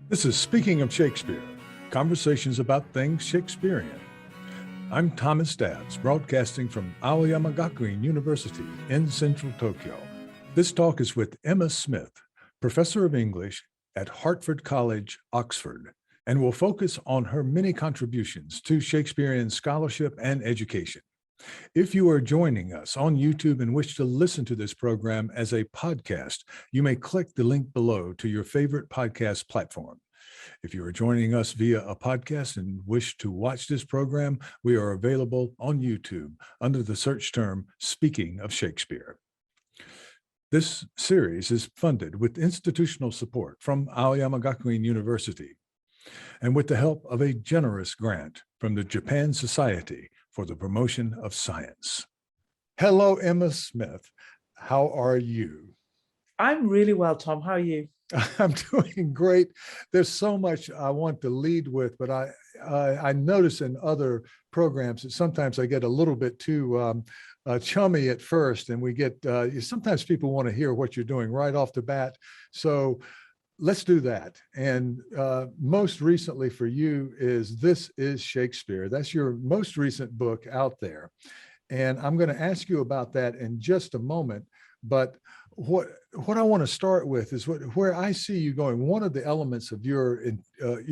This is Speaking of Shakespeare, conversations about things Shakespearean. I'm Thomas Dabbs, broadcasting from Aoyama Gakuin University in central Tokyo. This talk is with Emma Smith, professor of English at Hertford College, Oxford, and will focus on her many contributions to Shakespearean scholarship and education. If you are joining us on YouTube and wish to listen to this program as a podcast, you may click the link below to your favorite podcast platform. If you are joining us via a podcast and wish to watch this program, we are available on YouTube under the search term Speaking of Shakespeare. This series is funded with institutional support from Aoyama Gakuin University and with the help of a generous grant from the Japan Society for the Promotion of Science. Hello, Emma Smith. How are you? I'm really well, Tom. How are you? I'm doing great. There's so much I want to lead with, but I notice in other programs that sometimes I get a little bit too chummy at first, and we get sometimes people want to hear what you're doing right off the bat. So let's do that. And most recently for you is This is Shakespeare. That's your most recent book out there. And I'm going to ask you about that in just a moment. But what I want to start with is where I see you going. One of the elements of your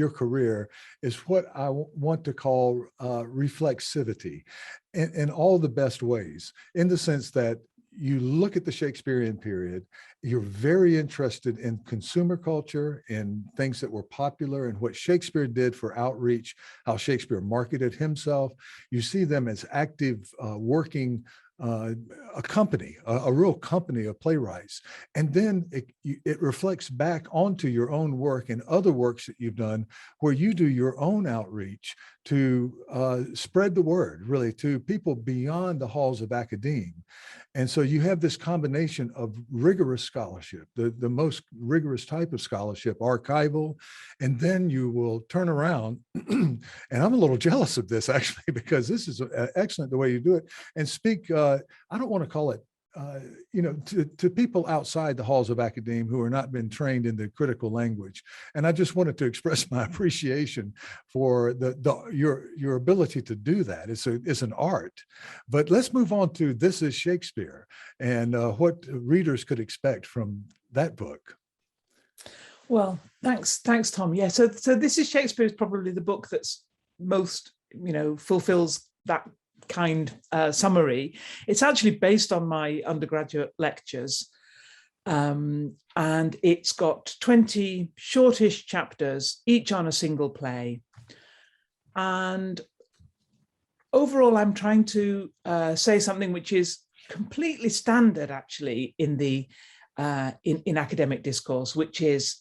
career is what I want to call reflexivity in all the best ways, in the sense that you look at the Shakespearean period, you're very interested in consumer culture, in things that were popular and what Shakespeare did for outreach, how Shakespeare marketed himself. You see them as active, working a company, a real company of playwrights. And then it reflects back onto your own work and other works that you've done where you do your own outreach to spread the word, really, to people beyond the halls of academia. And so you have this combination of rigorous scholarship, the most rigorous type of scholarship, archival, and then you will turn around, and I'm a little jealous of this actually, because this is excellent the way you do it, and speak, I don't want to call it, to people outside the halls of academia who are not been trained in the critical language. And I just wanted to express my appreciation for your ability to do that. It's an art. But let's move on to This is Shakespeare and what readers could expect from that book. Well, thanks, Tom. Yeah, so This is Shakespeare is probably the book that's most, fulfills that kind summary. It's actually based on my undergraduate lectures, and it's got 20 shortish chapters, each on a single play. And overall, I'm trying to say something which is completely standard, actually, in the in academic discourse, which is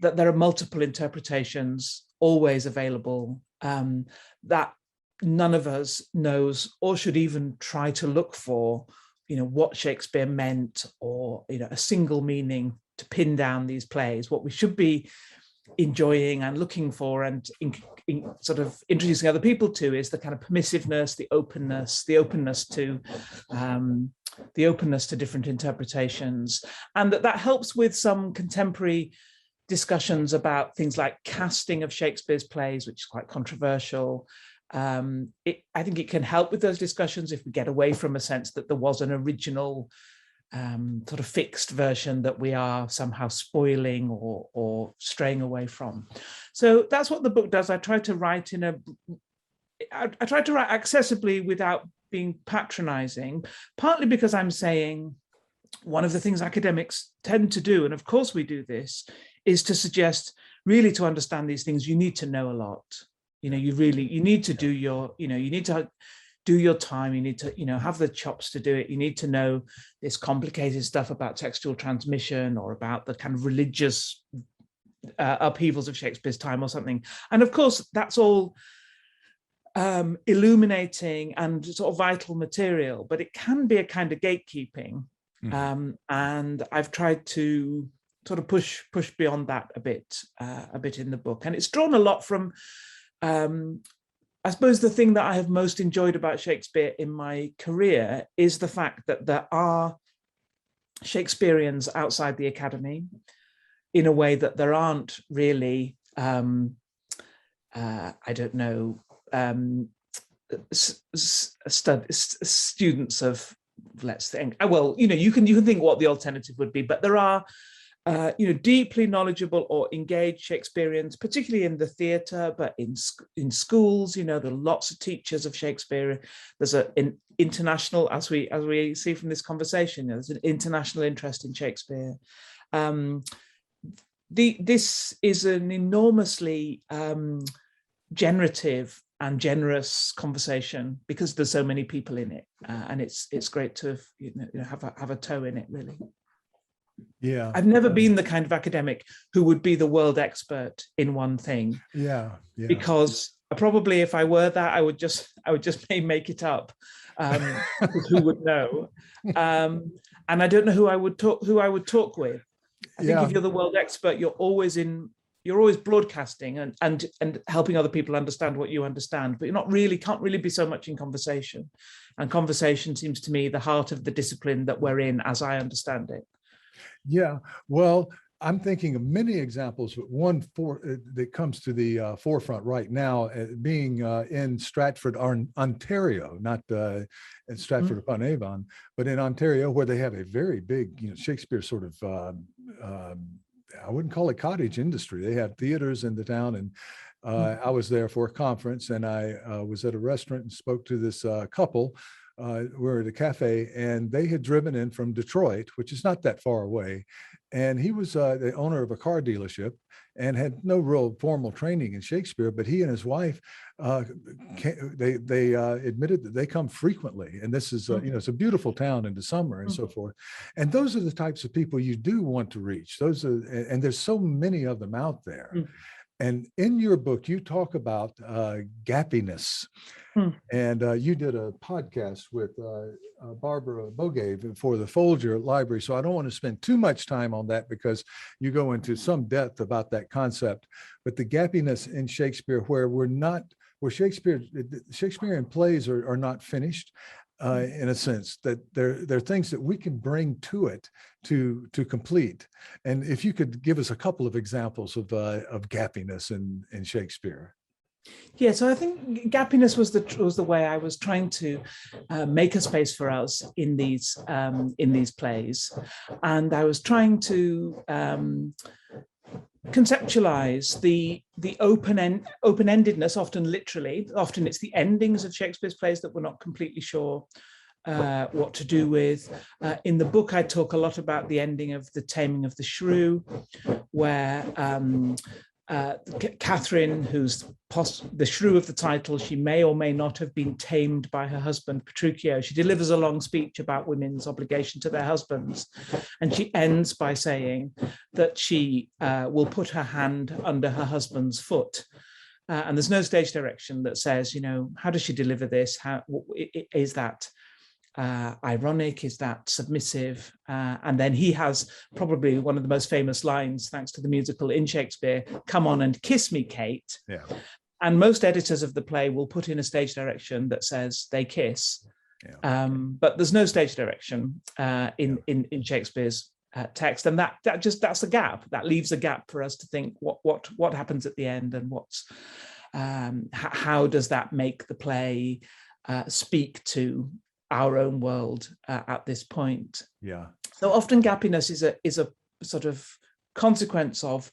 that there are multiple interpretations always available, that none of us knows or should even try to look for, what Shakespeare meant, or, a single meaning to pin down these plays. What we should be enjoying and looking for and sort of introducing other people to is the kind of permissiveness, the openness to different interpretations. And that helps with some contemporary discussions about things like casting of Shakespeare's plays, which is quite controversial. I think it can help with those discussions if we get away from a sense that there was an original sort of fixed version that we are somehow spoiling or straying away from. So that's what the book does. I try to write accessibly without being patronizing, partly because I'm saying one of the things academics tend to do, and of course we do this, is to suggest really to understand these things, you need to know a lot. You need to do your, you need to do your time, you need to, have the chops to do it. You need to know this complicated stuff about textual transmission or about the kind of religious upheavals of Shakespeare's time or something. And of course, that's all illuminating and sort of vital material, but it can be a kind of gatekeeping. And I've tried to sort of push beyond that a bit in the book. And it's drawn a lot from, I suppose the thing that I have most enjoyed about Shakespeare in my career is the fact that there are Shakespeareans outside the academy in a way that there aren't really I don't know, students of, let's think, well, you can think what the alternative would be, but there are deeply knowledgeable or engaged Shakespeareans, particularly in the theatre, but in schools. There are lots of teachers of Shakespeare. There's an international, as we see from this conversation, there's an international interest in Shakespeare. This is an enormously generative and generous conversation because there's so many people in it, and it's great to have a toe in it, really. Yeah, I've never been the kind of academic who would be the world expert in one thing. Yeah. Because probably if I were that, I would just make it up. Who would know? And I don't know who I would talk with. I think if you're the world expert, you're always broadcasting and helping other people understand what you understand, but can't really be so much in conversation. And conversation seems to me the heart of the discipline that we're in, as I understand it. Yeah, well, I'm thinking of many examples, but one that comes to the forefront right now, being in Stratford, Ontario, not in Stratford upon Avon, but in Ontario, where they have a very big, Shakespeare sort of, I wouldn't call it cottage industry. They have theaters in the town, and I was there for a conference, and I was at a restaurant and spoke to this couple. We were at a cafe, and they had driven in from Detroit, which is not that far away. And he was the owner of a car dealership and had no real formal training in Shakespeare, but he and his wife, they admitted that they come frequently. And this is, it's a beautiful town in the summer and so forth. And those are the types of people you do want to reach. And there's so many of them out there. And in your book, you talk about gappiness. And you did a podcast with Barbara Bogave for the Folger Library. So I don't want to spend too much time on that because you go into some depth about that concept. But the gappiness in Shakespeare, where Shakespearean plays are not finished, in a sense, that there are things that we can bring to it to complete. And if you could give us a couple of examples of gappiness in Shakespeare. Yeah, so I think gappiness was the way I was trying to make a space for us in these plays, and I was trying to conceptualize the open-endedness, often literally. Often it's the endings of Shakespeare's plays that we're not completely sure what to do with. In the book, I talk a lot about the ending of The Taming of the Shrew, where Catherine, who's the shrew of the title, she may or may not have been tamed by her husband, Petruchio. She delivers a long speech about women's obligation to their husbands. And she ends by saying that she will put her hand under her husband's foot. And there's no stage direction that says, how does she deliver this? How is that ironic? Is that submissive? And then he has probably one of the most famous lines, thanks to the musical in Shakespeare, "Come on and kiss me, Kate." Yeah. And most editors of the play will put in a stage direction that says they kiss. Yeah. But there's no stage direction in Shakespeare's text, and that's a gap. That leaves a gap for us to think what happens at the end, and how does that make the play speak to our own world at this point. Yeah. So often gappiness is a sort of consequence of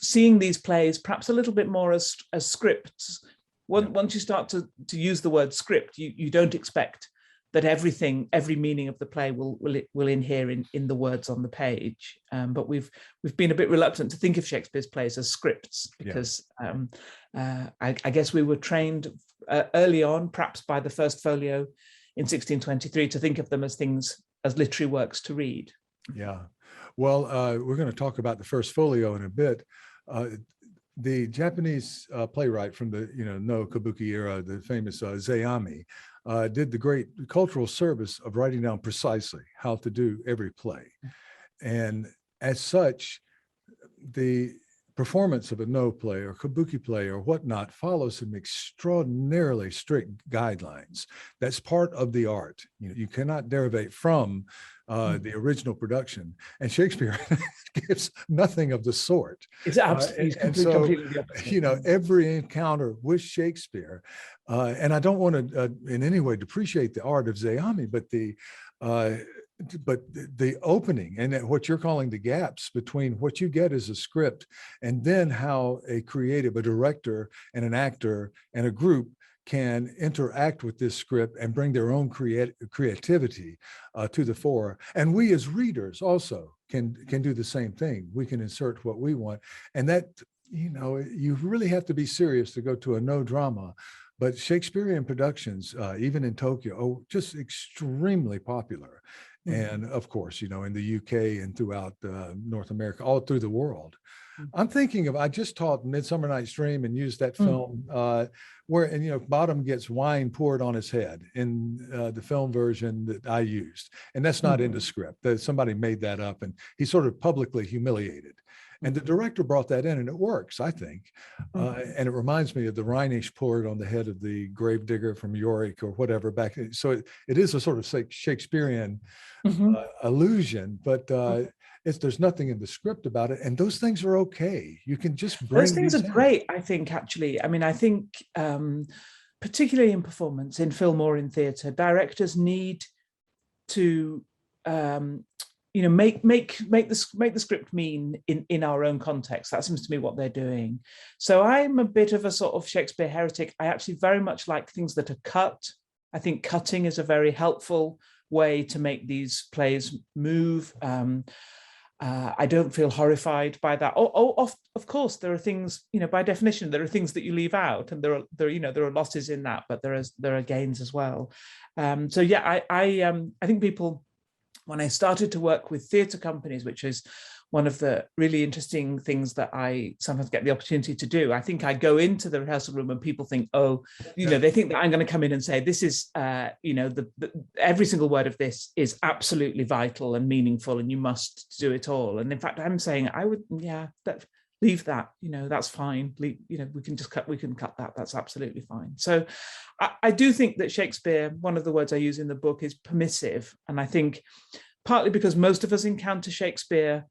seeing these plays perhaps a little bit more as scripts. Once you start to use the word script, you don't expect that every meaning of the play will inhere in the words on the page. But we've been a bit reluctant to think of Shakespeare's plays as scripts because I guess we were trained early on, perhaps by the first folio in 1623, to think of them as literary works to read. Yeah. Well, we're going to talk about the first folio in a bit. The Japanese playwright from the no kabuki era, the famous Zeami, did the great cultural service of writing down precisely how to do every play. And as such, the performance of a no play or kabuki play or whatnot follows some extraordinarily strict guidelines. That's part of the art. You cannot derivate from the original production, and Shakespeare gives nothing of the sort. It's absolutely, completely the opposite. Every encounter with Shakespeare, and I don't want to in any way depreciate the art of Zeami, but the opening and what you're calling the gaps between what you get as a script and then how a director and an actor and a group can interact with this script and bring their own creativity to the fore. And we as readers also can do the same thing. We can insert what we want. And that, you really have to be serious to go to a no drama. But Shakespearean productions, even in Tokyo, are just extremely popular. And of course, in the UK and throughout North America, all through the world. I'm thinking I just taught Midsummer Night's Dream and used that film where, Bottom gets wine poured on his head in the film version that I used. And that's not in the script. Somebody made that up and he's sort of publicly humiliated. And the director brought that in and it works, I think. And it reminds me of the Rhenish poured on the head of the gravedigger from Yorick or whatever back. So it is a sort of Shakespearean allusion, but there's nothing in the script about it. And those things are okay. You can just bring those things are great, I think, actually. I mean, I think particularly in performance, in film or in theatre, directors need to make the script mean in our own context. That seems to me what they're doing. So I'm a bit of a sort of Shakespeare heretic. I actually very much like things that are cut. I think cutting is a very helpful way to make these plays move. I don't feel horrified by that. Of course, there are things, by definition, there are things that you leave out, and there are losses in that, but there are gains as well. So yeah, I think people, when I started to work with theatre companies, which is one of the really interesting things that I sometimes get the opportunity to do, I think I go into the rehearsal room and people think, they think that I'm going to come in and say, this is, every single word of this is absolutely vital and meaningful, and you must do it all. And in fact, I'm saying, leave that, that's fine. We can cut that. That's absolutely fine. So I do think that Shakespeare, one of the words I use in the book is permissive. And I think partly because most of us encounter Shakespeare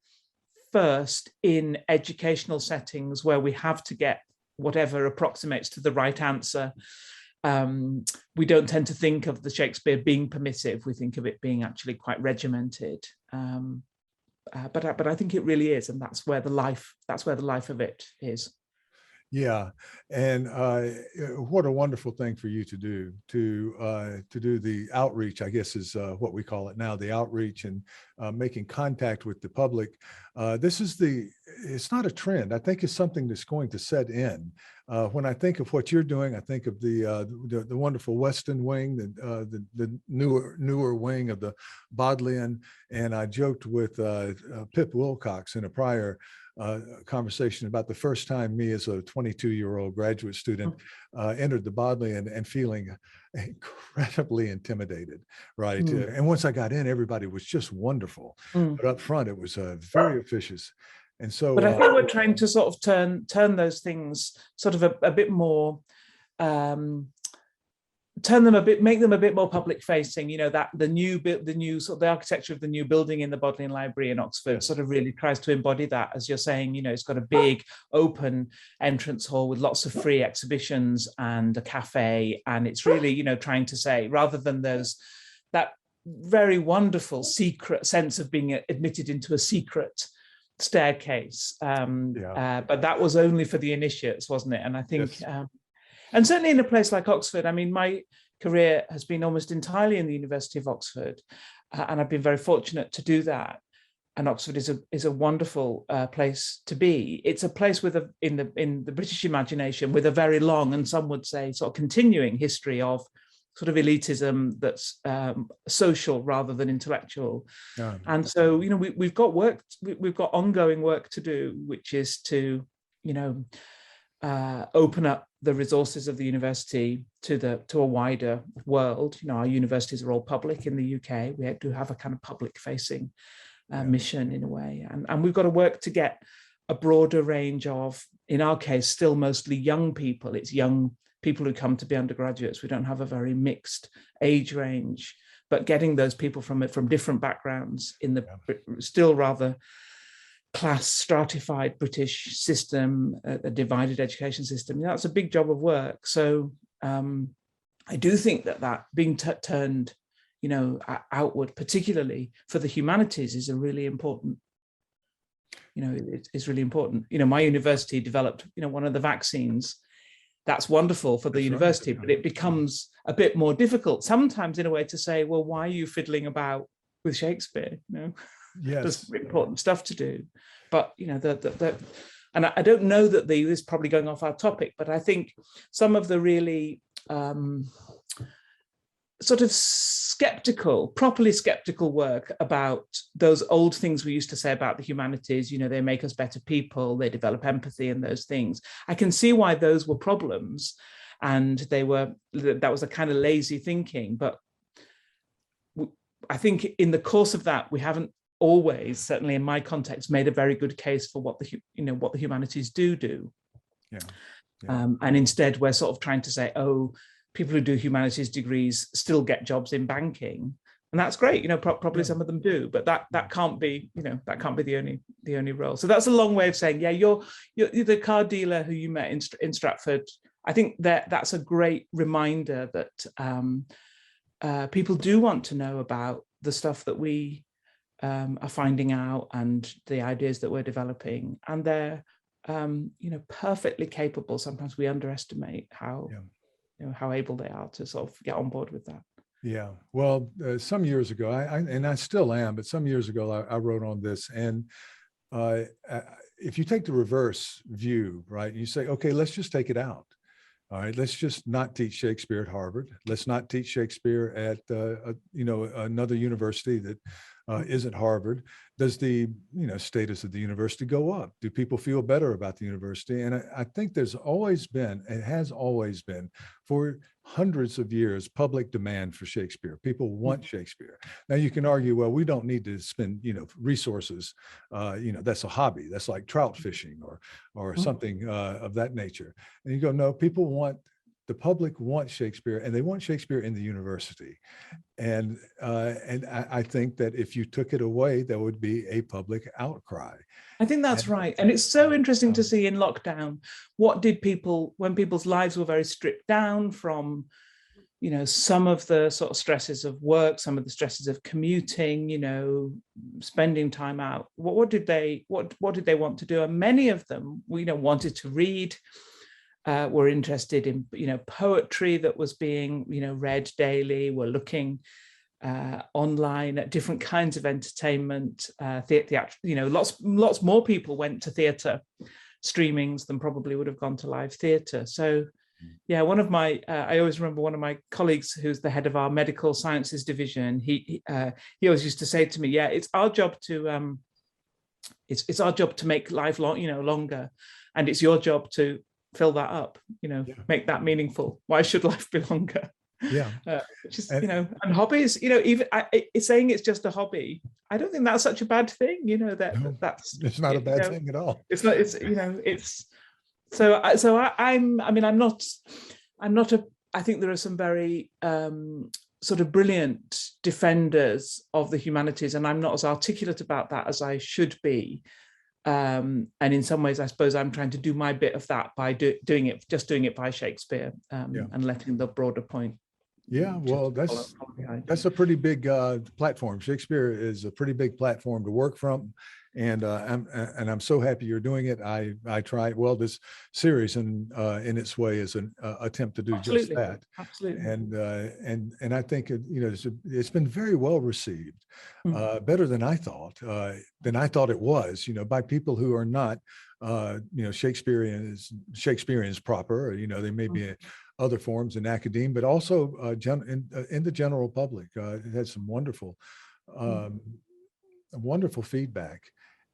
first in educational settings where we have to get whatever approximates to the right answer. We don't tend to think of the Shakespeare being permissive. We think of it being actually quite regimented. But I think it really is, and that's where the life of it is. Yeah, and what a wonderful thing for you to do the outreach, I guess is what we call it now, the outreach and making contact with the public. It's not a trend. I think it's something that's going to set in. When I think of what you're doing, I think of the wonderful Weston wing, the newer wing of the Bodleian, and I joked with Pip Wilcox in a prior conversation about the first time me as a 22-year-old graduate student entered the Bodleian and feeling incredibly intimidated, right? And once I got in, everybody was just wonderful. But up front, it was very officious. And so, but I think we're trying to sort of turn those things sort of a bit more, make them a bit more public facing. That the new sort of the architecture of the new building in the Bodleian Library in Oxford sort of really tries to embody that, as you're saying. It's got a big open entrance hall with lots of free exhibitions and a cafe, and it's really trying to say, rather than that very wonderful secret sense of being admitted into a secret staircase, but that was only for the initiates, wasn't it? And I think yes. And certainly in a place like Oxford, I mean, my career has been almost entirely in the University of Oxford, and I've been very fortunate to do that. And Oxford is a wonderful place to be. It's a place in the British imagination with a very long, and some would say sort of continuing history of sort of elitism that's social rather than intellectual. And so, we've got ongoing work to do, which is to, open up the resources of the university to a wider world. Our universities are all public in the UK. We do have a kind of public facing mission in a way. And we've got to work to get a broader range of, in our case, still mostly young people. It's young people who come to be undergraduates. We don't have a very mixed age range, but getting those people from different backgrounds in the still rather class stratified British system, a divided education system, that's a big job of work. So I do think that being turned, outward, particularly for the humanities, is a really important, it's really important. My university developed, one of the vaccines. That's wonderful for the university, but it becomes a bit more difficult sometimes in a way to say, well, why are you fiddling about with Shakespeare? Yes. There's important stuff to do. But, and I don't know that this is probably going off our topic, but I think some of the really sort of properly skeptical work about those old things we used to say about the humanities, they make us better people, they develop empathy and those things. I can see why those were problems, and that was a kind of lazy thinking. But I think in the course of that, we haven't always, certainly in my context, made a very good case for what the humanities do. Yeah. And instead, we're sort of trying to say, oh, people who do humanities degrees still get jobs in banking, and that's great. Probably some of them do, but that can't be, that can't be the only role. So that's a long way of saying, yeah, you're the car dealer who you met in Stratford. I think that's a great reminder that people do want to know about the stuff that we are finding out and the ideas that we're developing, and they're perfectly capable. Sometimes we underestimate how able they are to sort of get on board with that. Yeah. Well, some years ago, I still am, but some years ago, I wrote on this, and if you take the reverse view, right, you say, okay, let's just take it out. All right, let's just not teach Shakespeare at Harvard. Let's not teach Shakespeare at another university that isn't Harvard. Does the status of the university go up? Do people feel better about the university? And I think there's always been, it has always been, for hundreds of years, public demand for Shakespeare. People want Shakespeare. Now you can argue, well, we don't need to spend resources. That's a hobby. That's like trout fishing or something of that nature. And you go, no, the public wants Shakespeare, and they want Shakespeare in the university. And I think that if you took it away, there would be a public outcry. I think that's right. And it's so interesting to see in lockdown, when people's lives were very stripped down from, some of the sort of stresses of work, some of the stresses of commuting, spending time out, what did they want to do? And many of them, wanted to read, were interested in, poetry that was being, read daily, were looking online at different kinds of entertainment, theatre, lots more people went to theatre streamings than probably would have gone to live theatre. So yeah, I always remember one of my colleagues who's the head of our medical sciences division, he always used to say to me, yeah, it's our job to it's our job to make life longer, and it's your job to fill that up, make that meaningful. Why should life be longer? Yeah. And hobbies, even saying it's just a hobby, I don't think that's such a bad thing. That's it's not a bad thing at all. It's not. It's so. I'm not. I think there are some very sort of brilliant defenders of the humanities, and I'm not as articulate about that as I should be. And in some ways, I suppose I'm trying to do my bit of that by doing it by Shakespeare, and letting the broader point. Yeah, well, that's a pretty big platform. Shakespeare is a pretty big platform to work from, and I'm so happy you're doing it. I try. Well, this series in its way is an attempt to do just that. Absolutely. And I think it's been very well received, better than I thought. It was. By people who are not Shakespeareans proper. They may be other forms in academia, but also in the general public. It had some wonderful feedback.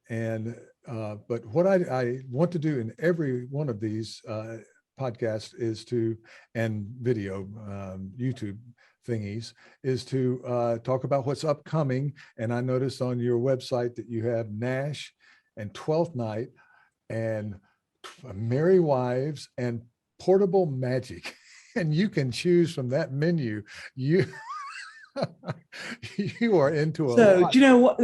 And but what I want to do in every one of these podcasts and video YouTube thingies is to talk about what's upcoming. And I noticed on your website that you have Nashe and Twelfth Night. and Merry Wives and Portable Magic. And you can choose from that menu. You you are into a So lot. do you know what?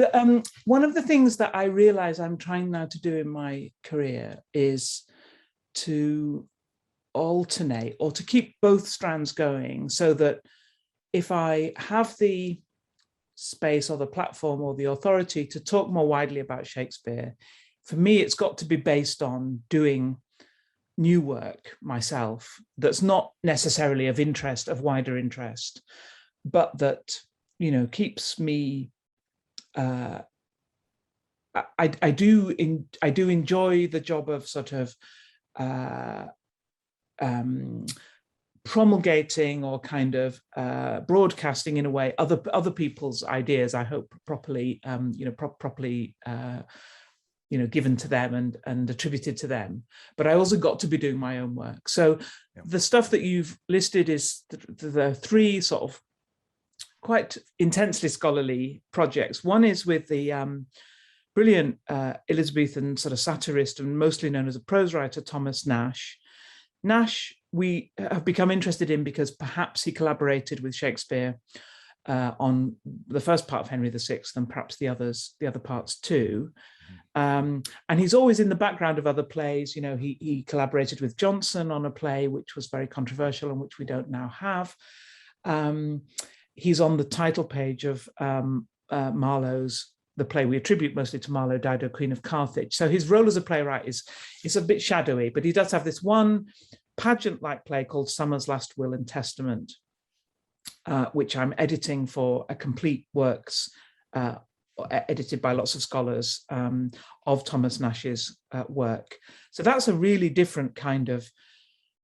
One of the things that I realize I'm trying now to do in my career is to alternate or to keep both strands going, so that if I have the space or the platform or the authority to talk more widely about Shakespeare, for me, it's got to be based on doing new work myself that's not necessarily of interest, of wider interest, but that, you know, keeps me, I do enjoy the job of sort of promulgating or kind of broadcasting in a way other people's ideas, I hope properly, properly given to them and attributed to them. But I also got to be doing my own work. So the stuff that you've listed is the three sort of quite intensely scholarly projects. One is with the brilliant Elizabethan sort of satirist and mostly known as a prose writer, Thomas Nashe. Nashe, we have become interested in because perhaps he collaborated with Shakespeare on the first part of Henry VI and perhaps the other parts too. And he's always in the background of other plays. You know, he collaborated with Johnson on a play which was very controversial and which we don't now have. He's on the title page of Marlowe's, the play we attribute mostly to Marlowe, Dido, Queen of Carthage. So his role as a playwright is a bit shadowy, but he does have this one pageant-like play called Summer's Last Will and Testament, which I'm editing for a complete works, edited by lots of scholars of Thomas Nashe's work. So that's a really different kind of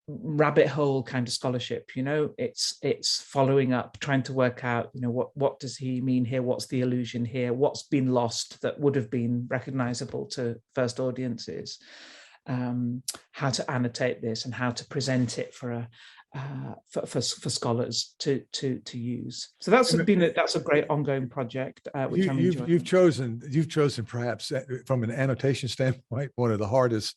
rabbit hole kind of scholarship. You know, it's following up, trying to work out, you know, what does he mean here? What's the allusion here? What's been lost that would have been recognizable to first audiences? How to annotate this and how to present it for scholars to use. So that's a great ongoing project, which I'm enjoying. You've chosen perhaps from an annotation standpoint one of the hardest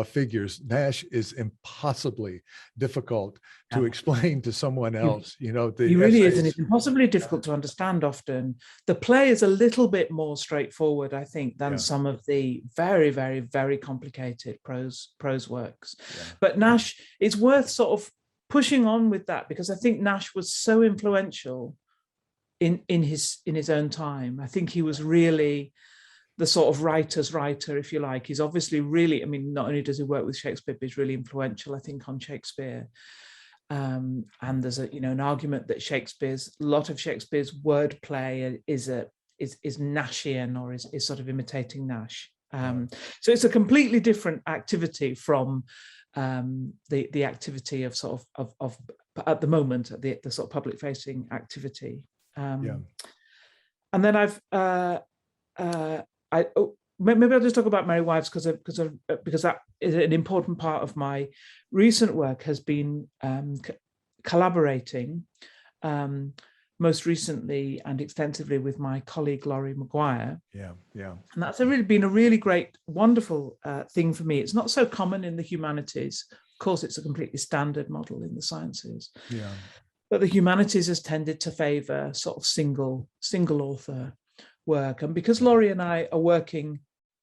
figures. Nashe is impossibly difficult to explain to someone else. You know, he really is, and it's impossibly difficult to understand often. The play is a little bit more straightforward, I think, than some of the very, very, very complicated prose works. But Nashe, it's worth sort of pushing on with that, because I think Nashe was so influential in his own time. I think he was really the sort of writer's writer, if you like. He's obviously really, I mean, not only does he work with Shakespeare, but he's really influential, I think, on Shakespeare. And there's an argument that a lot of Shakespeare's wordplay is Nashean, or is sort of imitating Nashe. So it's a completely different activity from the activity of sort of at the moment, the sort of public facing activity. And then maybe I'll just talk about Merry Wives because that is an important part of my recent work, has been collaborating most recently and extensively with my colleague Laurie Maguire. And that's been a really great, wonderful thing for me. It's not so common in the humanities. Of course, it's a completely standard model in the sciences. But the humanities has tended to favor sort of single author work. And because Laurie and I are working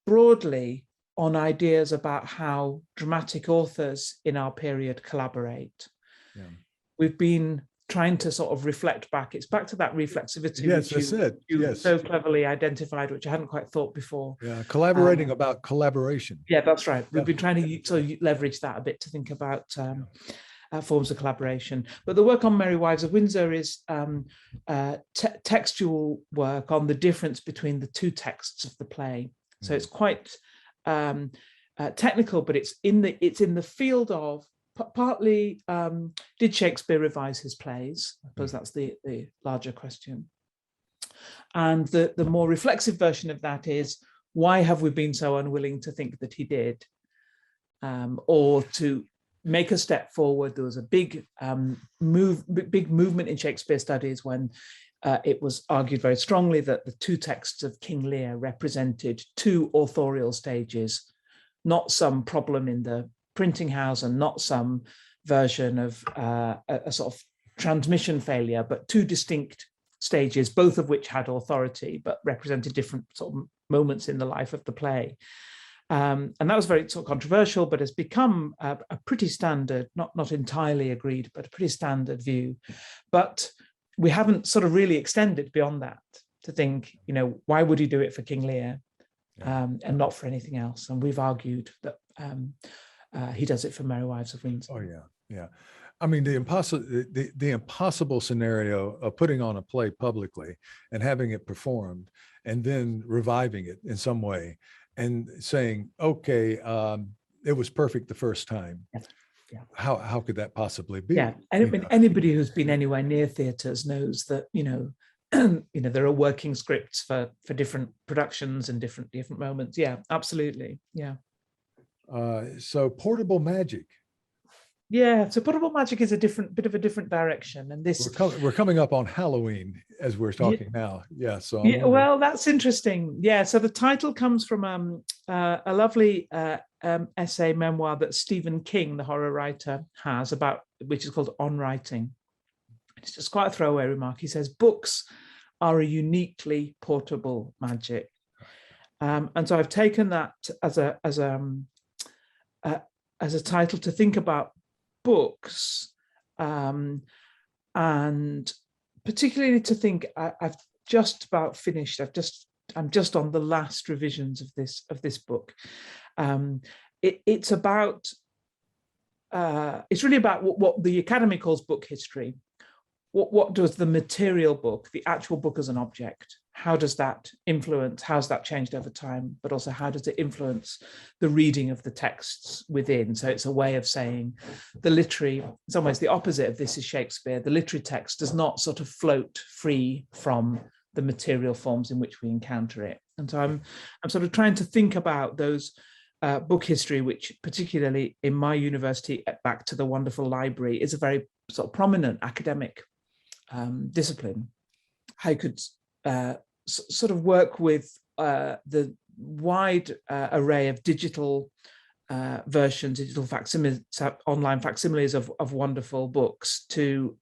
broadly on ideas about how dramatic authors in our period collaborate, we've been trying to sort of reflect back. It's back to that reflexivity, which you so cleverly identified, which I hadn't quite thought before. Collaborating about collaboration. Yeah, that's right. We've been trying to sort of leverage that a bit to think about forms of collaboration. But the work on Merry Wives of Windsor is textual work on the difference between the two texts of the play. So it's quite technical, but it's in the field of partly, did Shakespeare revise his plays? I suppose that's the larger question. And the more reflexive version of that is, why have we been so unwilling to think that he did? Or to make a step forward, there was a big movement in Shakespeare studies when it was argued very strongly that the two texts of King Lear represented two authorial stages not some problem in the printing house and not some version of a sort of transmission failure, but two distinct stages, both of which had authority, but represented different sort of moments in the life of the play. And that was very sort of controversial, but has become a pretty standard, not entirely agreed, but a pretty standard view. But we haven't sort of really extended beyond that to think, why would he do it for King Lear and not for anything else? And we've argued that he does it for Merry Wives of Windsor. Oh, yeah, yeah. I mean, the impossible scenario of putting on a play publicly and having it performed and then reviving it in some way and saying, okay, it was perfect the first time. Yeah. How could that possibly be? Yeah, and anybody who's been anywhere near theatres knows that there are working scripts for different productions and different moments. Yeah, absolutely. Yeah. So portable magic. Yeah, so portable magic is a bit of a different direction, and this we're coming up on Halloween as we're talking now. Yeah, so well, that's interesting. Yeah, so the title comes from a lovely essay memoir that Stephen King, the horror writer, has about, which is called On Writing. It's just quite a throwaway remark. He says books are a uniquely portable magic, and so I've taken that as a title to think about books, and particularly to think. I've just about finished. I'm just on the last revisions of this book. It's about. It's really about what the Academy calls book history. What does the material book, the actual book as an object, how does that influence, how's that changed over time, but also how does it influence the reading of the texts within? So it's a way of saying the literary, in some ways the opposite of this is Shakespeare, the literary text does not sort of float free from the material forms in which we encounter it. And so I'm sort of trying to think about those book history, which particularly in my university, back to the wonderful library, is a very sort of prominent academic discipline. I could sort of work with the wide array of digital versions, digital facsimiles, online facsimiles of wonderful books to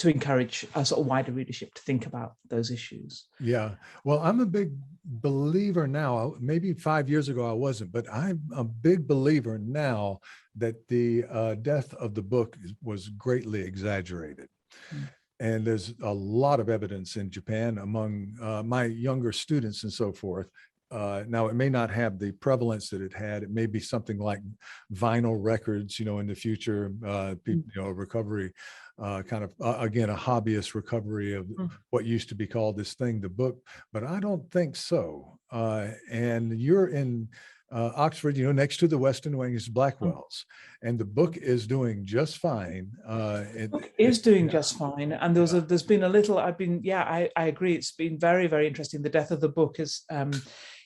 encourage a sort of wider readership to think about those issues. Yeah, well, I'm a big believer now. Maybe 5 years ago I wasn't, but I'm a big believer now that the death of the book was greatly exaggerated. And there's a lot of evidence in Japan among my younger students and so forth. Now, it may not have the prevalence that it had. It may be something like vinyl records, in the future, recovery, kind of, again, a hobbyist recovery of what used to be called this thing, the book. But I don't think so. And you're in Oxford, next to the Western Wing is Blackwell's, and the book is doing just fine. The book is doing just fine, and there's been a little. I agree. It's been very, very interesting. The death of the book has,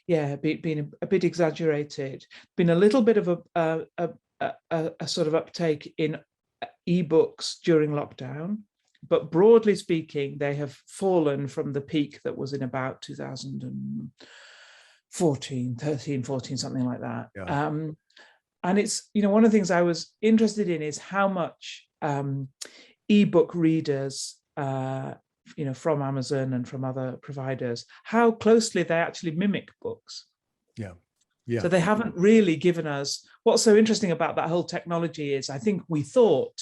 been a bit exaggerated. Been a little bit of a sort of uptake in ebooks during lockdown, but broadly speaking, they have fallen from the peak that was in about 2013, 14, something like that. Yeah. And it's, one of the things I was interested in is how much ebook readers, from Amazon and from other providers, how closely they actually mimic books. Yeah. Yeah. So they haven't really given us, what's so interesting about that whole technology is I think we thought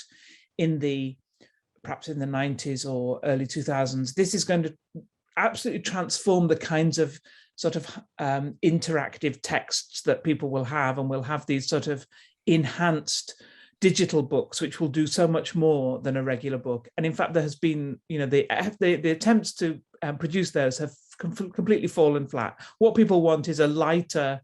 perhaps in the 90s or early 2000s, this is going to absolutely transform the kinds of sort of interactive texts that people will have, and we'll have these sort of enhanced digital books, which will do so much more than a regular book. And in fact, there has been, the attempts to produce those have completely fallen flat. What people want is a lighter,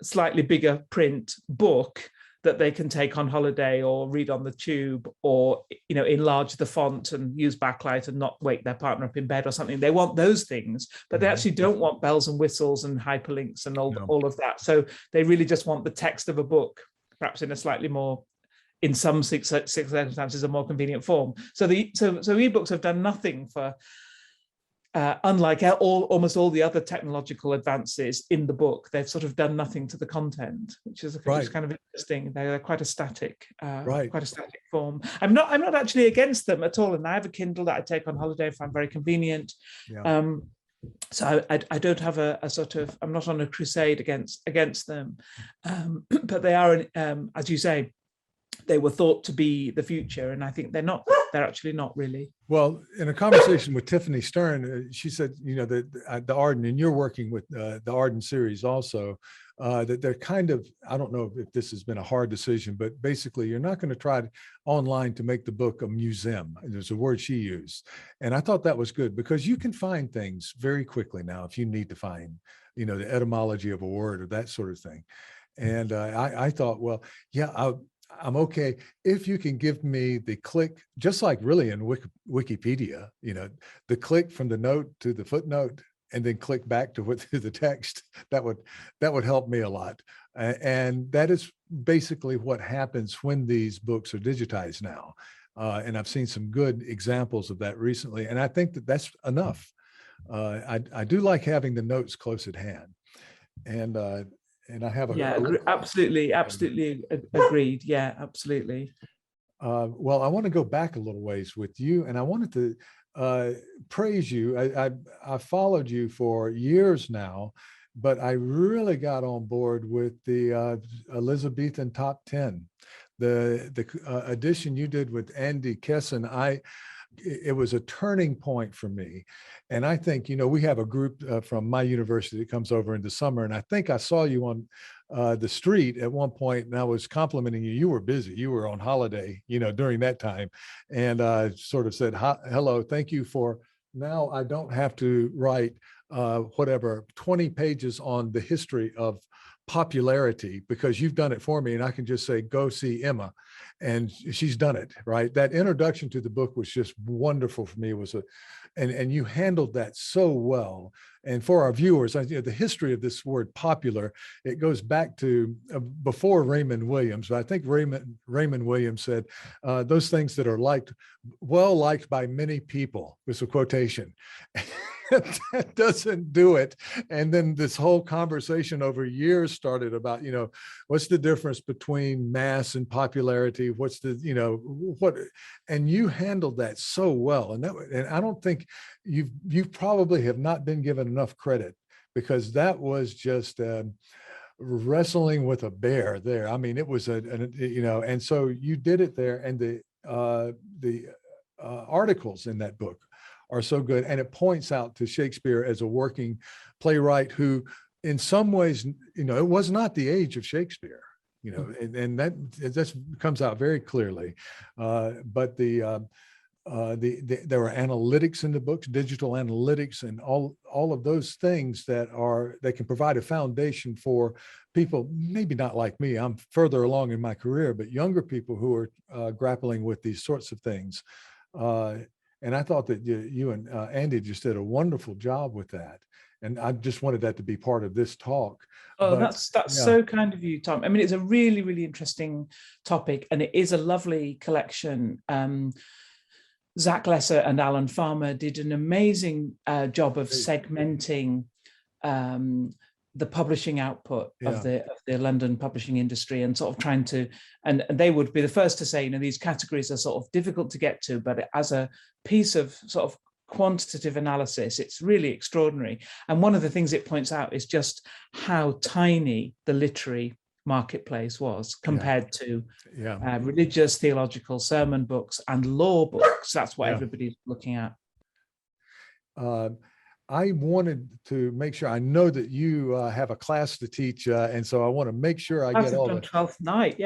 slightly bigger print book that they can take on holiday or read on the tube, or enlarge the font and use backlight and not wake their partner up in bed or something. They want those things, but they actually don't want bells and whistles and hyperlinks and all of that. So they really just want the text of a book, perhaps in a slightly more, in some circumstances, a more convenient form. So ebooks have done nothing for unlike almost all the other technological advances in the book, they've sort of done nothing to the content, which is kind of interesting. They're quite a static, form. I'm not actually against them at all, and I have a Kindle that I take on holiday if I'm very convenient. Yeah. So I don't have a sort of, I'm not on a crusade against them, but they are, as you say, they were thought to be the future, and I think they're actually not really. Well, in a conversation with Tiffany Stern, she said, the Arden, and you're working with the Arden series also, that they're kind of, I don't know if this has been a hard decision, but basically you're not going to try online to make the book a museum. There's a word she used. And I thought that was good, because you can find things very quickly now if you need to find, the etymology of a word or that sort of thing. And I thought, well, yeah, I'm okay if you can give me the click, just like really in Wikipedia, the click from the note to the footnote, and then click back to the text. That would help me a lot. And that is basically what happens when these books are digitized now. And I've seen some good examples of that recently, and I think that that's enough. I do like having the notes close at hand, and I have absolutely agreed. Yeah, absolutely. Well, I want to go back a little ways with you, and I wanted to praise you. I followed you for years now, but I really got on board with the Elizabethan Top 10, the edition you did with Andy Kesson. It was a turning point for me. And I think, we have a group from my university that comes over in the summer. And I think I saw you on the street at one point, and I was complimenting you. You were busy. You were on holiday, during that time. And I sort of said, hello, thank you for, now I don't have to write 20 pages on the history of popularity, because you've done it for me, and I can just say, go see Emma, and she's done it, right? That introduction to the book was just wonderful for me. And you handled that so well. And for our viewers, the history of this word popular, it goes back to before Raymond Williams. But I think Raymond Williams said, those things that are liked by many people, was a quotation. That doesn't do it. And then this whole conversation over years started about, what's the difference between mass and popularity? What's the, and you handled that so well. And I don't think you probably have not been given enough credit, because that was just wrestling with a bear there. I mean, it was and so you did it there. And the articles in that book are so good. And it points out to Shakespeare as a working playwright who, in some ways, it was not the age of Shakespeare, and that comes out very clearly. But there were analytics in the books, digital analytics, and all of those things that can provide a foundation for people, maybe not like me, I'm further along in my career, but younger people who are grappling with these sorts of things. And I thought that you and Andy just did a wonderful job with that. And I just wanted that to be part of this talk. Oh, that's so kind of you, Tom. I mean, it's a really, really interesting topic, and it is a lovely collection. Zach Lesser and Alan Farmer did an amazing job of segmenting the publishing output of the London publishing industry, and sort of trying to, and they would be the first to say, these categories are sort of difficult to get to, but as a piece of sort of quantitative analysis, it's really extraordinary. And one of the things it points out is just how tiny the literary marketplace was compared to religious, theological, sermon books and law books. That's what everybody's looking at. I wanted to make sure, I know that you have a class to teach, and so I want to make sure I get all the 12th Night,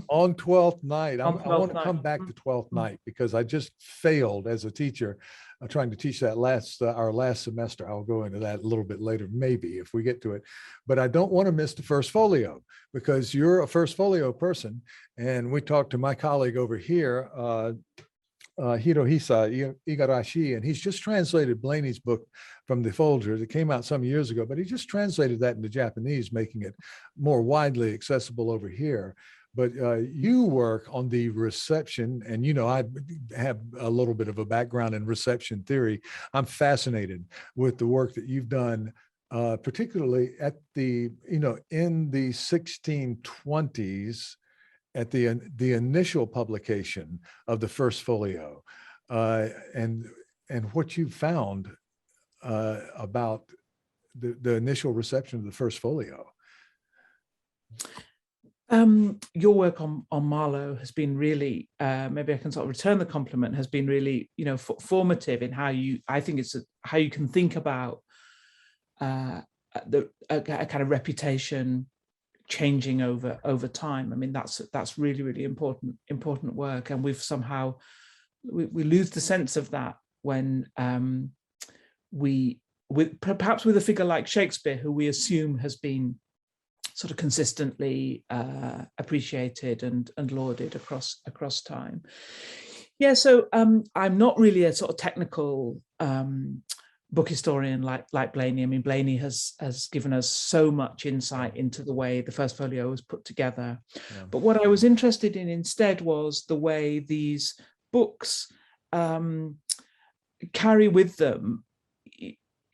on 12th Night. I want to come back to 12th Night, because I just failed as a teacher trying to teach that our last semester. I'll go into that a little bit later, maybe, if we get to it. But I don't want to miss the first folio, because you're a first folio person. And we talked to my colleague over here, Hirohisa Igarashi, and he's just translated Blaney's book from the Folgers. It came out some years ago, but he just translated that into Japanese, making it more widely accessible over here. but you work on the reception, and I have a little bit of a background in reception theory. I'm fascinated with the work that you've done, particularly at the in the 1620s, at the initial publication of the first folio, and what you found about the initial reception of the first folio. Your work on Marlowe has been really, maybe I can sort of return the compliment, has been really, formative in how I think it's how you can think about a kind of reputation changing over time. I mean, that's really, really important work, and we've somehow we lose the sense of that when perhaps with a figure like Shakespeare, who we assume has been sort of consistently appreciated and lauded across time. Yeah, so I'm not really a sort of technical book historian like Blaney. I mean, Blaney has given us so much insight into the way the first folio was put together. Yeah. But what I was interested in instead was the way these books carry with them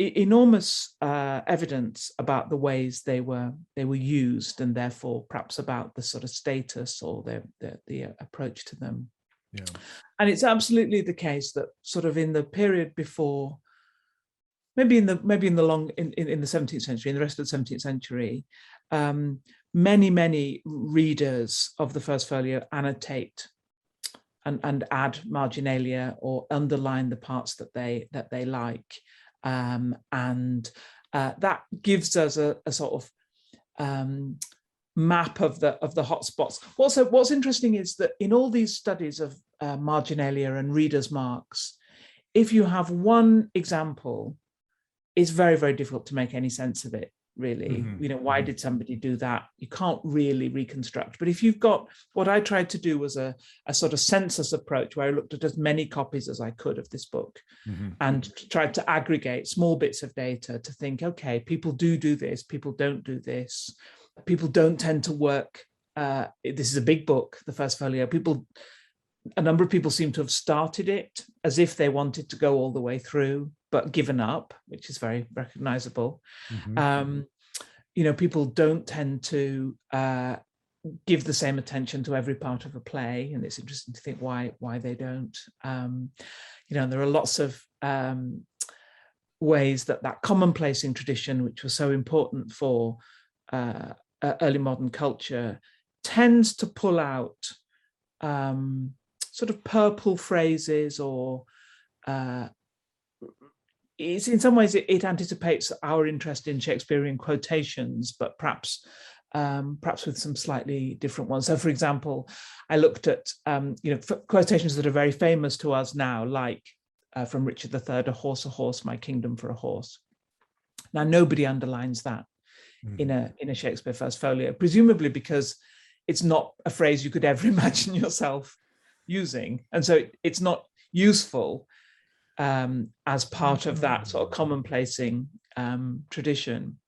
enormous evidence about the ways they were used, and therefore perhaps about the sort of status or the approach to them. Yeah. And it's absolutely the case that sort of in the period before, maybe in the 17th century, in the rest of the 17th century, many readers of the first folio annotate and add marginalia or underline the parts that they like. And that gives us a sort of map of the hotspots. What's interesting is that in all these studies of marginalia and readers' marks, if you have one example, it's very, very difficult to make any sense of it, really. Mm-hmm. Why did somebody do that? You can't really reconstruct. But if you've got, what I tried to do was a sort of census approach, where I looked at as many copies as I could of this book, mm-hmm. and tried to aggregate small bits of data to think, okay, people do this, people don't do this. People don't tend to work. This is a big book, the first folio. A number of people seem to have started it as if they wanted to go all the way through, but given up, which is very recognizable. Mm-hmm. People don't tend to give the same attention to every part of a play, and it's interesting to think why they don't. There are lots of ways that commonplacing tradition, which was so important for early modern culture, tends to pull out sort of purple phrases, or it's in some ways it anticipates our interest in Shakespearean quotations, but perhaps with some slightly different ones. So, for example, I looked at quotations that are very famous to us now, like from Richard III, "A horse, my kingdom for a horse." Now, nobody underlines that in a Shakespeare first folio, presumably because it's not a phrase you could ever imagine yourself using, and so it's not useful as part of that sort of commonplacing tradition.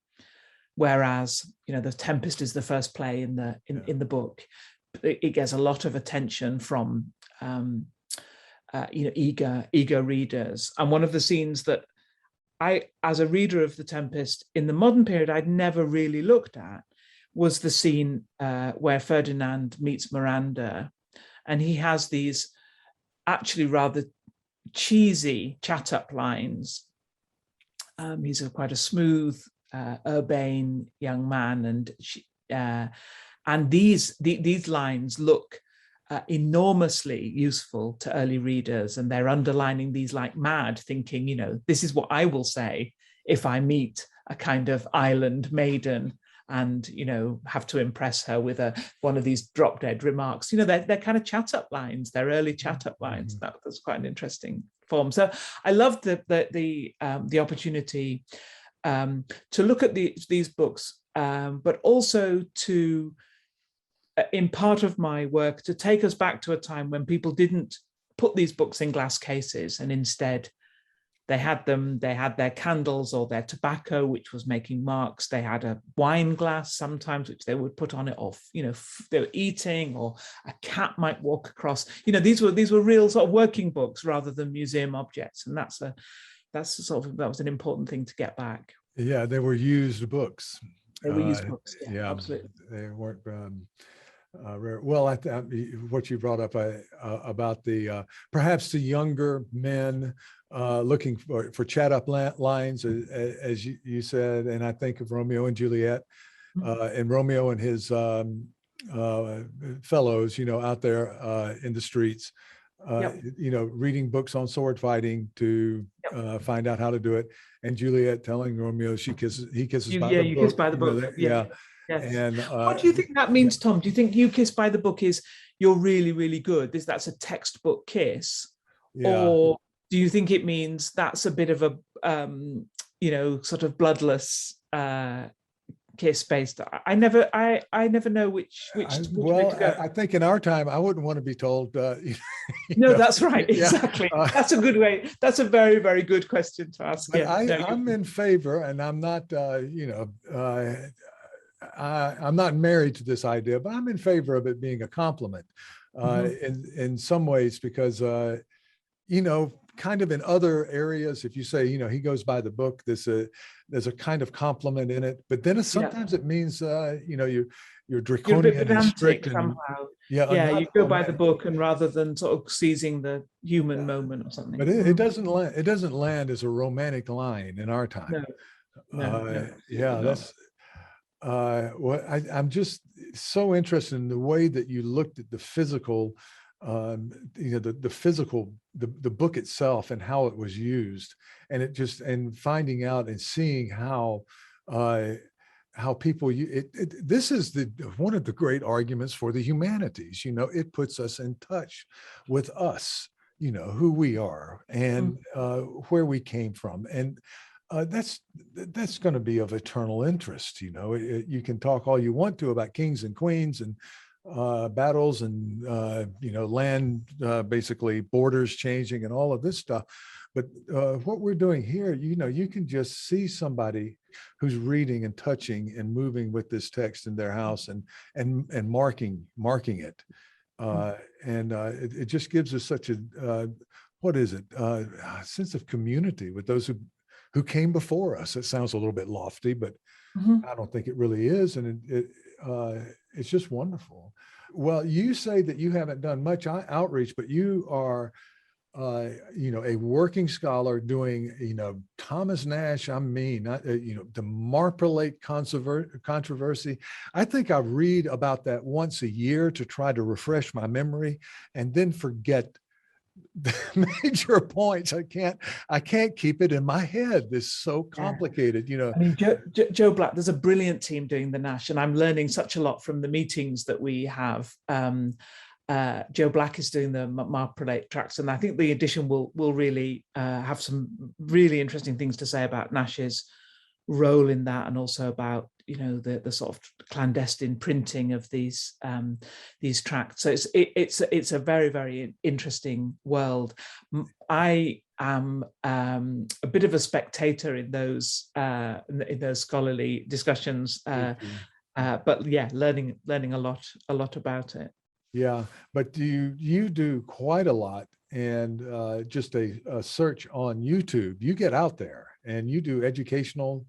Whereas, The Tempest is the first play in the book. It gets a lot of attention from eager readers. And one of the scenes that I, as a reader of The Tempest in the modern period, I'd never really looked at, was the scene where Ferdinand meets Miranda, and he has these actually rather cheesy chat-up lines. He's quite a smooth, urbane young man, and these lines look enormously useful to early readers, and they're underlining these like mad, thinking, this is what I will say if I meet a kind of island maiden and have to impress her with one of these drop-dead remarks. They're kind of chat-up lines. They're early chat-up lines. Mm-hmm. That's quite an interesting form. So I loved the opportunity to look at these books, but also to, in part of my work, to take us back to a time when people didn't put these books in glass cases, and instead they had them. They had their candles or their tobacco, which was making marks. They had a wine glass sometimes, which they would put on it, or they were eating, or a cat might walk across. These were real sort of working books rather than museum objects, and that was an important thing to get back. Yeah, they were used books. They were used books. Yeah, absolutely. They weren't rare. Well, what you brought up about the perhaps the younger men looking for chat up lines, as you said, and I think of Romeo and Juliet, and Romeo and his fellows, out there in the streets, reading books on sword fighting to find out how to do it, and Juliet telling Romeo he kisses by the book. Kiss by the book. Yeah. Yes. And what do you think that means, Tom? Do you think you kiss by the book is you're really, really good? That's a textbook kiss, or do you think it means that's a bit of a sort of bloodless kiss based? I never know which way to go. I think in our time I wouldn't want to be told. No, that's right. Exactly. That's a good way. That's a very, very good question to ask. I'm in favor, and I'm not. I'm not married to this idea, but I'm in favor of it being a compliment in some ways, because kind of in other areas, if you say he goes by the book, there's a kind of compliment in it, but then sometimes it means you're draconian and strict somehow. You go by the book, and rather than sort of seizing the human moment or something. But it doesn't land. It doesn't land as a romantic line in our time. No. That's. I'm just so interested in the way that you looked at the physical, the book itself and how it was used, and and finding out and seeing how people this is one of the great arguments for the humanities. It puts us in touch with us, who we are and where we came from, and that's going to be of eternal interest. You can talk all you want to about kings and queens and battles and land, basically borders changing and all of this stuff, but what we're doing here, you can just see somebody who's reading and touching and moving with this text in their house and marking it, and it just gives us such a sense of community with those who came before us. It sounds a little bit lofty, but I don't think it really is. And it's just wonderful. Well, you say that you haven't done much outreach, but you are, a working scholar doing, Thomas Nashe. The Marprelate controversy. I think I read about that once a year to try to refresh my memory, and then forget the major points. I can't keep it in my head. It's so complicated, I mean, Joe Black, there's a brilliant team doing the Nashe, and I'm learning such a lot from the meetings that we have. Joe Black is doing the Marprelate tracts, and I think the edition will really have some really interesting things to say about Nashe's role in that, and also about the sort of clandestine printing of these tracts. So it's a very, very interesting world. I am a bit of a spectator in those scholarly discussions, but learning a lot about it. Yeah, but you do quite a lot, and just a search on YouTube, you get out there and you do educational,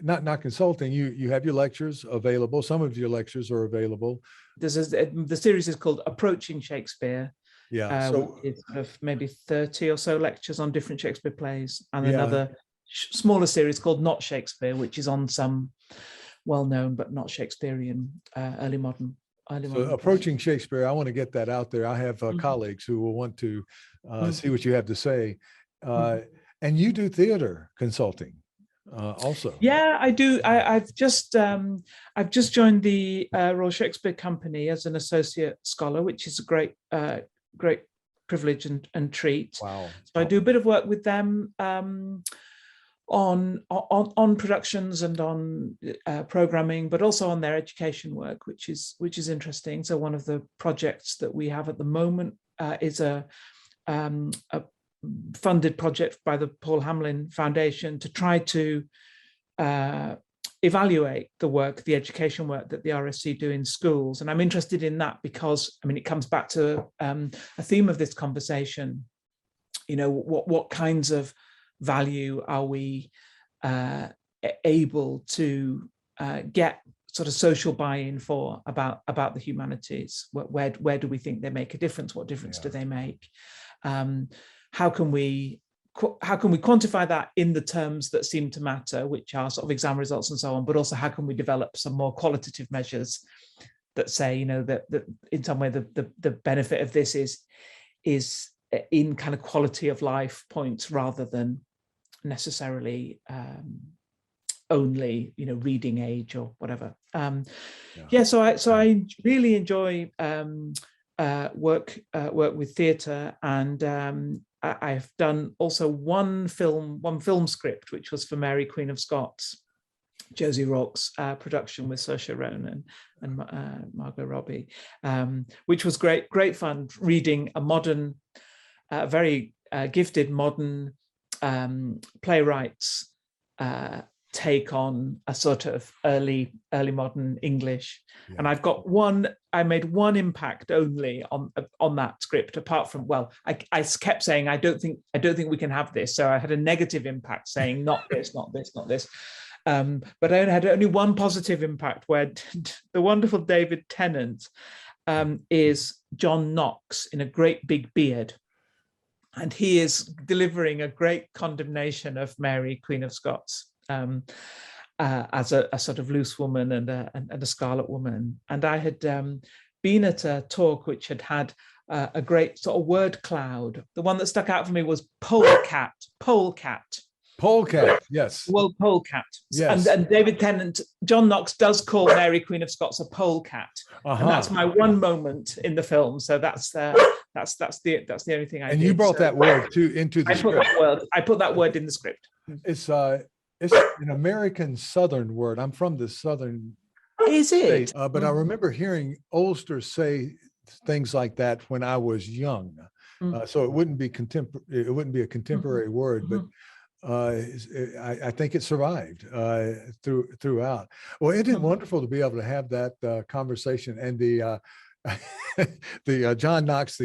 not consulting. You have your lectures available. Some of your lectures are available. The series is called Approaching Shakespeare. So it's sort of maybe 30 or so lectures on different Shakespeare plays, and another smaller series called Not Shakespeare, which is on some well-known but not Shakespearean early modern. Approaching Shakespeare, I want to get that out there. I have colleagues who will want to see what you have to say. And you do theater consulting also. Yeah, I do. I've just joined the Royal Shakespeare Company as an associate scholar, which is a great privilege and treat. Wow. So I do a bit of work with them on productions and on programming, but also on their education work, which is interesting. So one of the projects that we have at the moment is a funded project by the Paul Hamlin Foundation to try to evaluate the work, the education work that the RSC do in schools. And I'm interested in that because, I mean, it comes back to a theme of this conversation. You know, what kinds of value are we able to get sort of social buy-in for about the humanities? Where do we think they make a difference? What difference do they make? How can we quantify that in the terms that seem to matter, which are sort of exam results and so on, but also how can we develop some more qualitative measures that say, you know, that in some way the benefit of this is in kind of quality of life points rather than necessarily only, you know, reading age or whatever. So I really enjoy work with theatre, and I've done also one film script, which was for Mary Queen of Scots, Josie Rourke's production with Saoirse Ronan and Margot Robbie, which was great fun, reading a modern, very gifted modern playwright's take on a sort of early modern English. Yeah. And I made one impact only on that script, apart from, well, I kept saying, I don't think we can have this. So I had a negative impact saying, not this, not this, not this. But I had only one positive impact, where the wonderful David Tennant is John Knox in a great big beard. And he is delivering a great condemnation of Mary, Queen of Scots, as a sort of loose woman and a scarlet woman. And I had been at a talk which had a great sort of word cloud. The one that stuck out for me was polecat. Polecat, yes. Well, polecat. Yes. And David Tennant, John Knox does call Mary, Queen of Scots a polecat. And that's my one moment in the film. So that's the only thing I did. And you brought that word into the script. I put that word in the script. It's an American Southern word. I'm from the Southern. Is it? State, but I remember hearing oldsters say things like that when I was young. So it wouldn't be a contemporary word, but I think it survived throughout. Well, isn't it wonderful to be able to have that conversation, and the John Knox,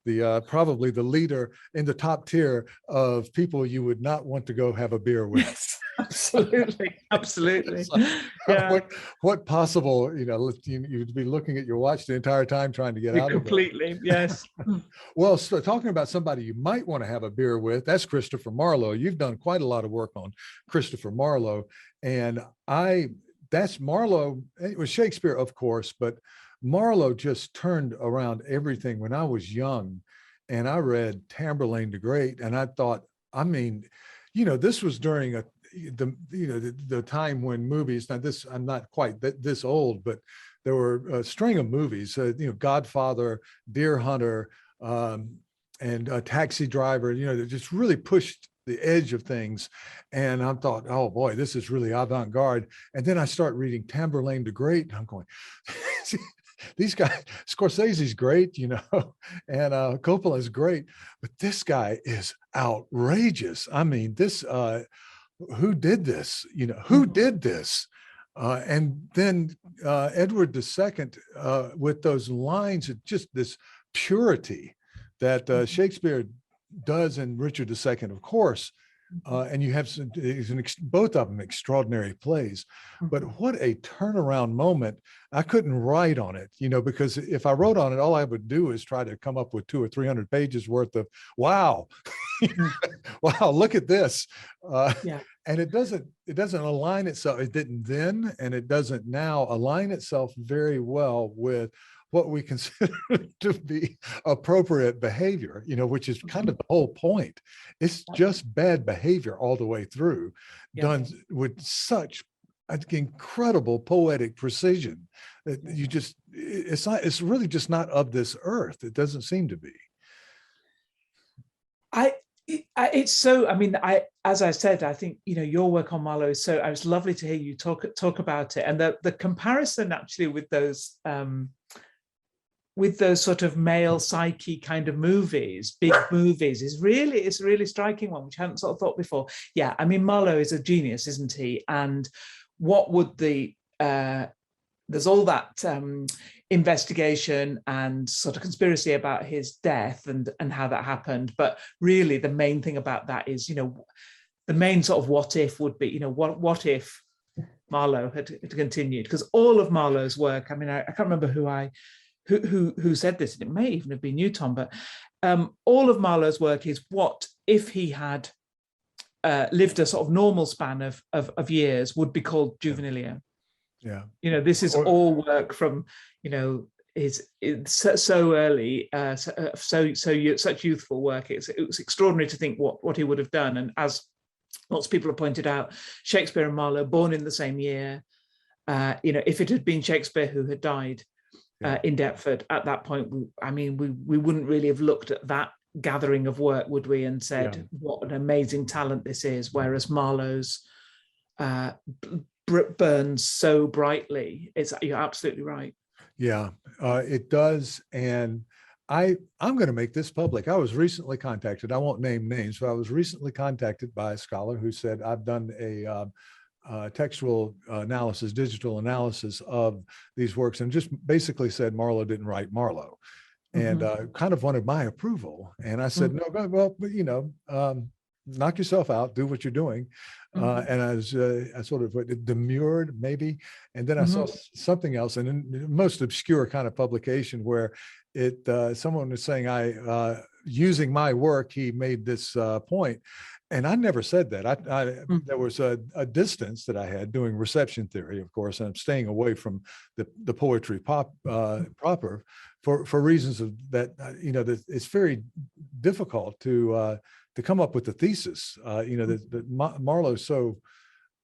the probably the leader in the top tier of people you would not want to go have a beer with. Yes, absolutely. Like, what possible, you'd be looking at your watch the entire time trying to get out completely, of it. Yes. Well, so talking about somebody you might want to have a beer with, that's Christopher Marlowe. You've done quite a lot of work on Christopher Marlowe, and that's Marlowe. It was Shakespeare, of course, but Marlowe just turned around everything. When I was young and I read Tamburlaine the Great, and I thought, I mean, this was during the time when movies, now this, I'm not quite this old, but there were a string of movies, Godfather, Deer Hunter, and Taxi Driver, that just really pushed the edge of things. And I thought, oh boy, this is really avant-garde. And then I start reading Tamburlaine the Great, and I'm going, these guys, Scorsese's great, and Coppola's great, but this guy is outrageous. I mean, who did this? Who did this? And then Edward II, with those lines, just this purity that Shakespeare does in Richard II, of course. And you have both of them extraordinary plays, but what a turnaround moment. I couldn't write on it, because if I wrote on it, all I would do is try to come up with 200 or 300 pages worth of, wow, wow, look at this. And it doesn't align itself. It didn't then, and it doesn't now align itself very well with what we consider to be appropriate behavior, which is kind of the whole point. It's just bad behavior all the way through, done with such incredible poetic precision that it's really just not of this earth. It doesn't seem to be. It's so, as I said, I think, your work on Marlowe is so, it was lovely to hear you talk about it. And the comparison actually with those, with those sort of male psyche kind of movies, big movies, it's a really striking one, which I hadn't sort of thought before. Yeah, I mean, Marlowe is a genius, isn't he? And what would there's all that investigation and sort of conspiracy about his death and how that happened. But really, the main thing about that is, the main sort of what if would be, what if Marlowe had continued? Because all of Marlowe's work, I mean, I can't remember who said this, and it may even have been you, Tom, but all of Marlowe's work is what if he had lived a sort of normal span of years would be called juvenilia. Yeah. This is all work from, it's so early, such youthful work. It was extraordinary to think what he would have done. And as lots of people have pointed out, Shakespeare and Marlowe born in the same year. If it had been Shakespeare who had died in Deptford at that point, we wouldn't really have looked at that gathering of work, would we, and said, what an amazing talent this is. Whereas Marlowe's burns so brightly. You're absolutely right. Yeah, it does. And I'm going to make this public. I was recently contacted. I won't name names, but I was recently contacted by a scholar who said, I've done a textual analysis, digital analysis of these works, and just basically said Marlowe didn't write Marlowe, and kind of wanted my approval. And I said, no, well, but knock yourself out, do what you're doing. And I sort of demurred maybe. And then I saw something else, and in the most obscure kind of publication where someone was saying, using my work, he made this point. And I never said that. There was a distance that I had doing reception theory, of course, and I'm staying away from the poetry proper for reasons of that, that it's very difficult to come up with the thesis, that Marlowe's so,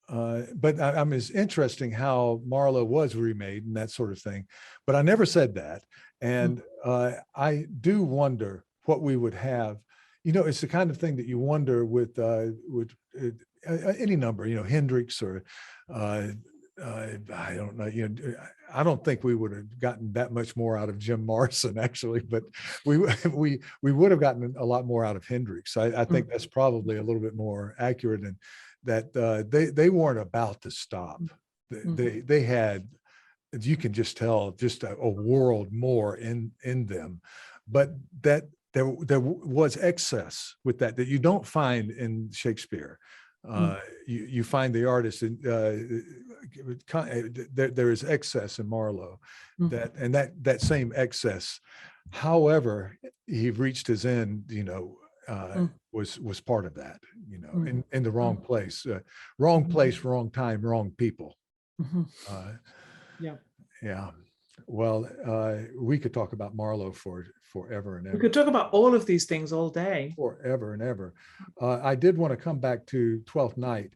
but it's interesting how Marlowe was remade and that sort of thing, but I never said that. And I do wonder what we would have. It's the kind of thing that you wonder with any number, Hendrix or I don't know, I don't think we would have gotten that much more out of Jim Morrison, actually, but we would have gotten a lot more out of Hendrix. I think that's probably a little bit more accurate, and that they weren't about to stop. They had, you can just tell, just a world more in them, but that there was excess with that you don't find in Shakespeare. You find the artist, and there is excess in Marlowe, that same excess. However, he reached his end, was part of that, in the wrong place, wrong time, wrong people. Yeah. Well, we could talk about Marlowe forever and ever. We could talk about all of these things all day. Forever and ever. I did want to come back to Twelfth Night.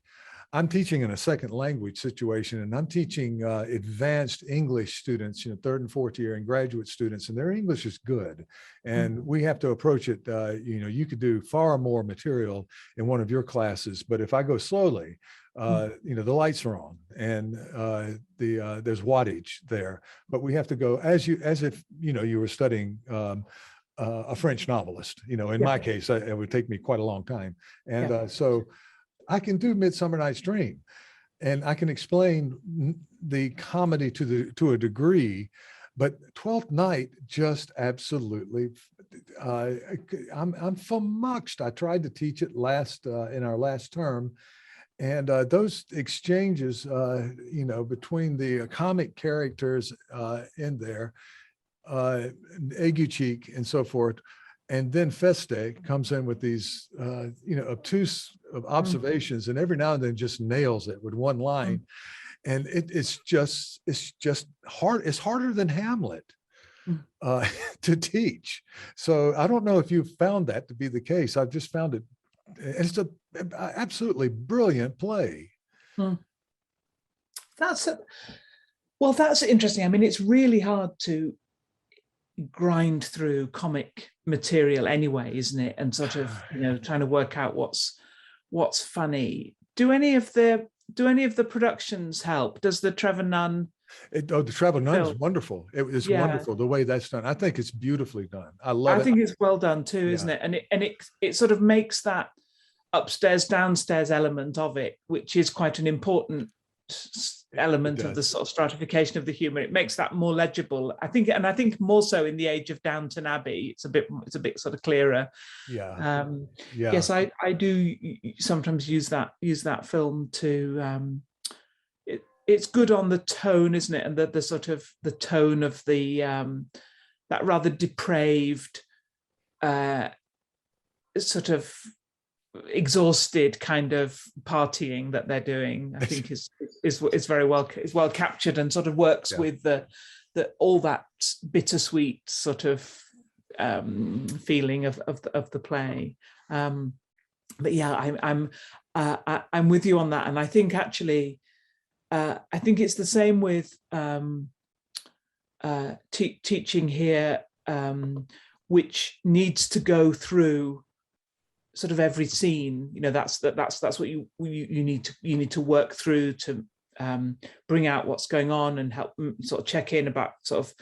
I'm teaching in a second language situation, and I'm teaching advanced English students, third and fourth year, and graduate students, and their English is good. And we have to approach it, you could do far more material in one of your classes, but if I go slowly, the lights are on, and there's wattage there, but we have to go as if you were studying a French novelist. In my case, it would take me quite a long time, and so I can do Midsummer Night's Dream, and I can explain the comedy to a degree, but Twelfth Night just absolutely, I'm flummoxed. I tried to teach it in our last term. And those exchanges, between the comic characters in there, Aguecheek and so forth, and then Feste comes in with these, obtuse observations, and every now and then just nails it with one line, and it's just hard. It's harder than Hamlet to teach. So I don't know if you've found that to be the case. I've just found it. It's an absolutely brilliant play. That's interesting. I mean, it's really hard to grind through comic material anyway, isn't it? And sort of, trying to work out what's funny. Do any of the productions help? Does the Trevor Nunn The Traveling Nun is film. wonderful. It is Yeah, wonderful the way that's done. I think it's beautifully done. I love I it. think it's well done too, Yeah. isn't it? And it sort of makes that upstairs downstairs element of it, which is quite an important element of the sort of stratification of the humor. It makes that more legible, I think, and I think more so in the age of Downton Abbey. It's a bit sort of clearer. Yeah. Yeah. Yes, I do sometimes use that film to. It's good on the tone, isn't it? And the sort of the tone of the that rather depraved, sort of exhausted kind of partying that they're doing. I think is very well captured, and sort of works with the all that bittersweet sort of feeling of the play. But yeah, I'm with you on that, and I think actually. I think it's the same with teaching here, which needs to go through sort of every scene. You know, that's what you need to work through to bring out what's going on and help sort of check in about sort of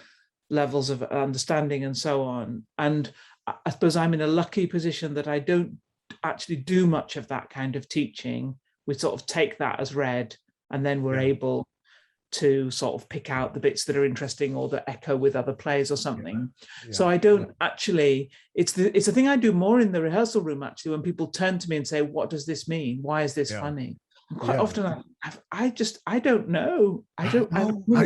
levels of understanding and so on. And I suppose I'm in a lucky position that I don't actually do much of that kind of teaching. We sort of take that as read. And then we're able to sort of pick out the bits that are interesting or that echo with other plays or something. So I don't actually, it's a thing I do more in the rehearsal room, actually, when people turn to me and say, what does this mean? Why is this funny? And quite often I don't know. I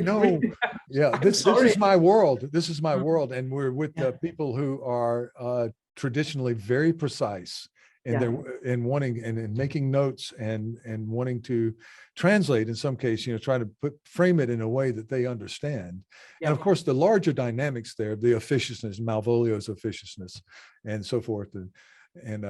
know. Yeah, this is my world. This is my world. And we're with people who are traditionally very precise in wanting and in making notes and wanting to translate, in some case, trying to frame it in a way that they understand. And of course, the larger dynamics there, the officiousness, Malvolio's officiousness, and so forth. And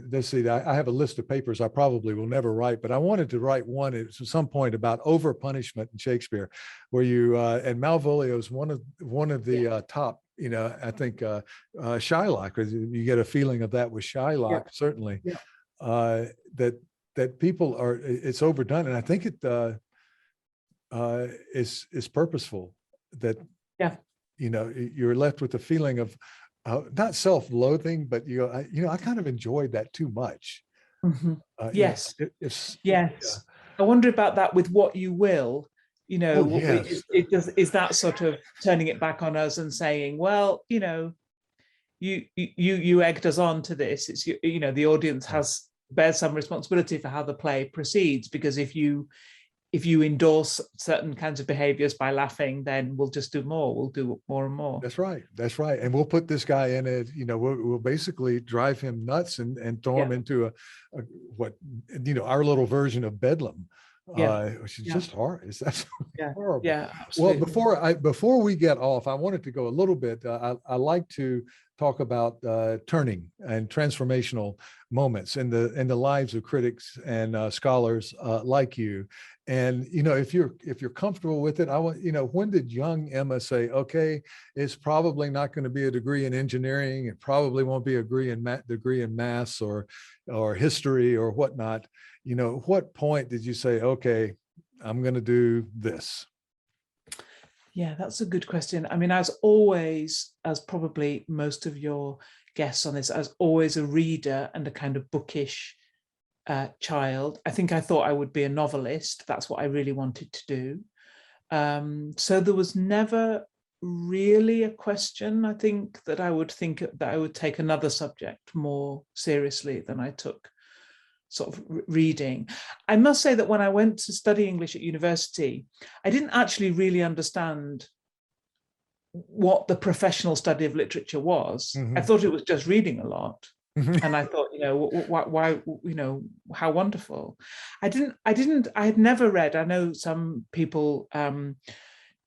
let's see, I have a list of papers I probably will never write, but I wanted to write one at some point about over punishment in Shakespeare, where you and Malvolio is one of the top. I think Shylock, you get a feeling of that with Shylock, certainly, that people are, it's overdone. And I think it is purposeful, that, you're left with the feeling of not self-loathing, but, I kind of enjoyed that too much. Mm-hmm. Yes. I wonder about that with What You Will. Is that sort of turning it back on us and saying, well, you egged us on to this. It's the audience bears some responsibility for how the play proceeds, because if you endorse certain kinds of behaviors by laughing, then we'll just do more. We'll do more and more. That's right. And we'll put this guy in it. We'll basically drive him nuts and throw him into our little version of Bedlam. Which is just horrible. It's absolutely horrible. Yeah, absolutely. Well, before we get off, I wanted to go a little bit. I like to talk about turning and transformational moments in the lives of critics and scholars like you. And if you're comfortable with it, I want when did young Emma say, okay, it's probably not going to be a degree in engineering, it probably won't be a degree in maths or history or whatnot. What point did you say, okay, I'm going to do this? Yeah, that's a good question. I mean, as always, as probably most of your guests on this, as always a reader and a kind of bookish child. I think I thought I would be a novelist. That's what I really wanted to do. So there was never really a question, I think, that I would take another subject more seriously than I took sort of reading. I must say that when I went to study English at university, I didn't actually really understand what the professional study of literature was. I thought it was just reading a lot. And I thought, why, how wonderful. I had never read. I know some people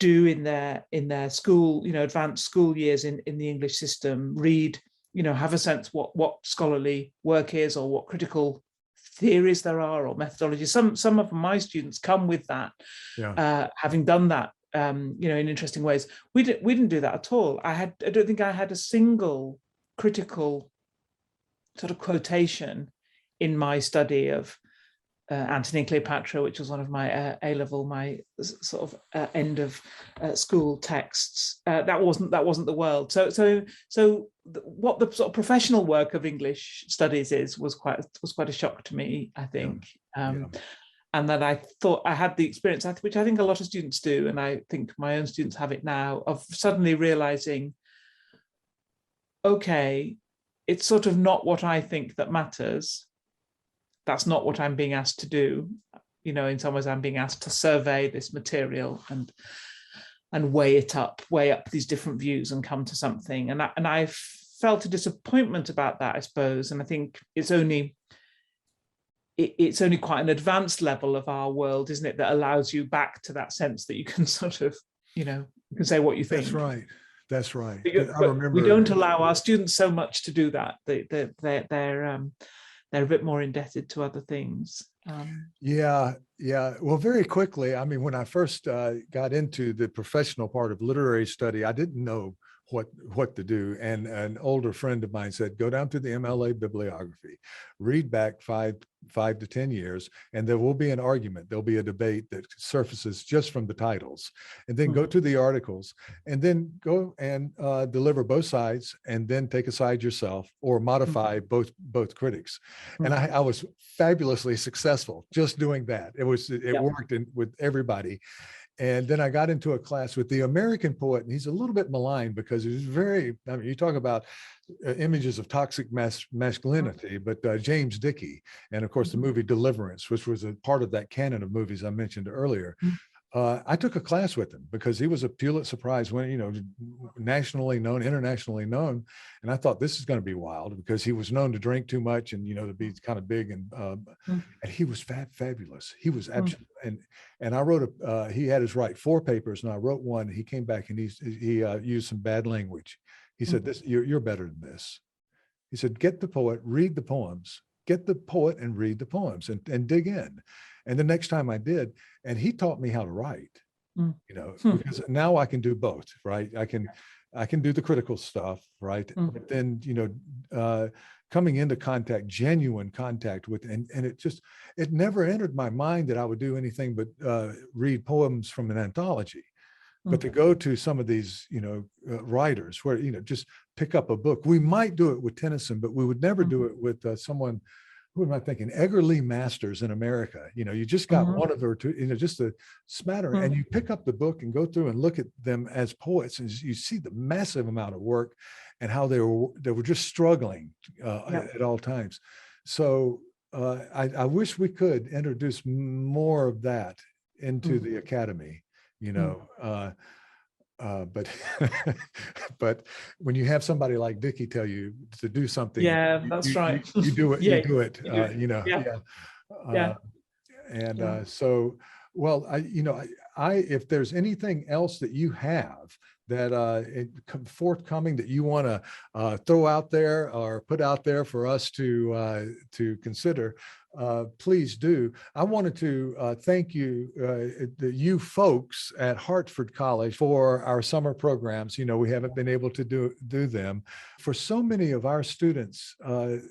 do in their school, advanced school years in the English system, read, have a sense what scholarly work is or what critical theories there are or methodologies. Some of my students come with that, having done that, in interesting ways. We didn't do that at all. I don't think I had a single critical sort of quotation in my study of Antony and Cleopatra, which was one of my A-level, my sort of end of school texts. That wasn't the world. So what the sort of professional work of English studies was quite a shock to me, I think. And that I thought I had the experience, which I think a lot of students do, and I think my own students have it now, of suddenly realizing, okay, it's sort of not what I think that matters. That's not what I'm being asked to do. You know, in some ways I'm being asked to survey this material and weigh up these different views and come to something. And I felt a disappointment about that, I suppose. And I think it's only quite an advanced level of our world, isn't it, that allows you back to that sense that you can sort of, you know, you can say what you think. That's right. That's right. I remember we don't allow our students so much to do that. They're a bit more indebted to other things. Yeah. Well, very quickly, I mean, when I first got into the professional part of literary study, I didn't know what to do. And an older friend of mine said, go down to the MLA bibliography, read back five to 10 years, and there will be an argument. There'll be a debate that surfaces just from the titles, and then go to the articles, and then go and deliver both sides, and then take a side yourself or modify both critics. And I was fabulously successful just doing that. It worked with everybody. And then I got into a class with the American poet, and he's a little bit maligned because he's very, I mean, you talk about images of toxic masculinity, but James Dickey, and of course the movie Deliverance, which was a part of that canon of movies I mentioned earlier. I took a class with him because he was a Pulitzer Prize winner, you know, nationally known, internationally known. And I thought, this is going to be wild, because he was known to drink too much and, you know, to be kind of big. And he was fabulous. He was absolutely, and I wrote he had us write 4 papers, and I wrote one. He came back and he used some bad language. He said, you're better than this. He said, get the poet, read the poems, get the poet and read the poems and dig in. And the next time I did, and he taught me how to write, you know, because now I can do both, right? I can do the critical stuff, right? But then, you know, coming into genuine contact with, and it never entered my mind that I would do anything but read poems from an anthology. But to go to some of these, you know, writers where, you know, just pick up a book. We might do it with Tennyson, but we would never do it with someone. Who am I thinking? Edgar Lee Masters in America. You know, you just got one of her two, you know, just a smattering, and you pick up the book and go through and look at them as poets, and you see the massive amount of work and how they were just struggling at all times. So I wish we could introduce more of that into the academy, you know. But when you have somebody like Dickey tell you to do something, that's right. You do it. You do it. You know. So, well, if there's anything else that you have that forthcoming that you want to throw out there or put out there for us to consider, please do. I wanted to thank you folks at Hertford College for our summer programs. You know, we haven't been able to do them. For so many of our students,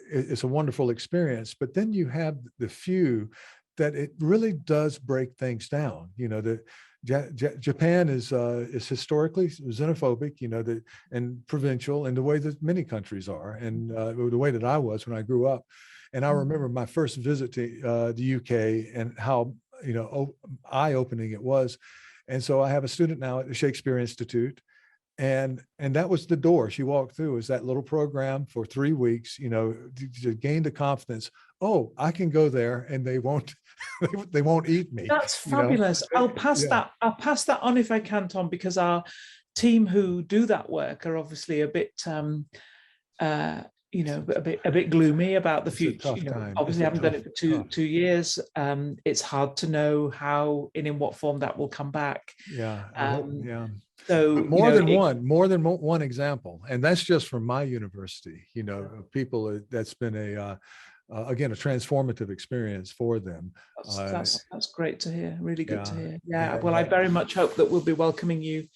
it's a wonderful experience, but then you have the few that it really does break things down. You know, Japan is historically xenophobic, you know, and provincial in the way that many countries are, and the way that I was when I grew up. And I remember my first visit to the UK and how, you know, eye-opening it was. And so I have a student now at the Shakespeare Institute, and that was the door she walked through, is that little program for 3 weeks, you know, to gain the confidence. Oh, I can go there and they won't eat me. That's fabulous. You know? I'll pass that on if I can, Tom, because our team who do that work are obviously a bit you know, a bit gloomy about the future. You know, obviously haven't done it for two years. It's hard to know how and in what form that will come back. So more than one example, and that's just from my university. You know, people that's been again a transformative experience for them. That's great to hear. Really good to hear. Yeah. Well, I very much hope that we'll be welcoming you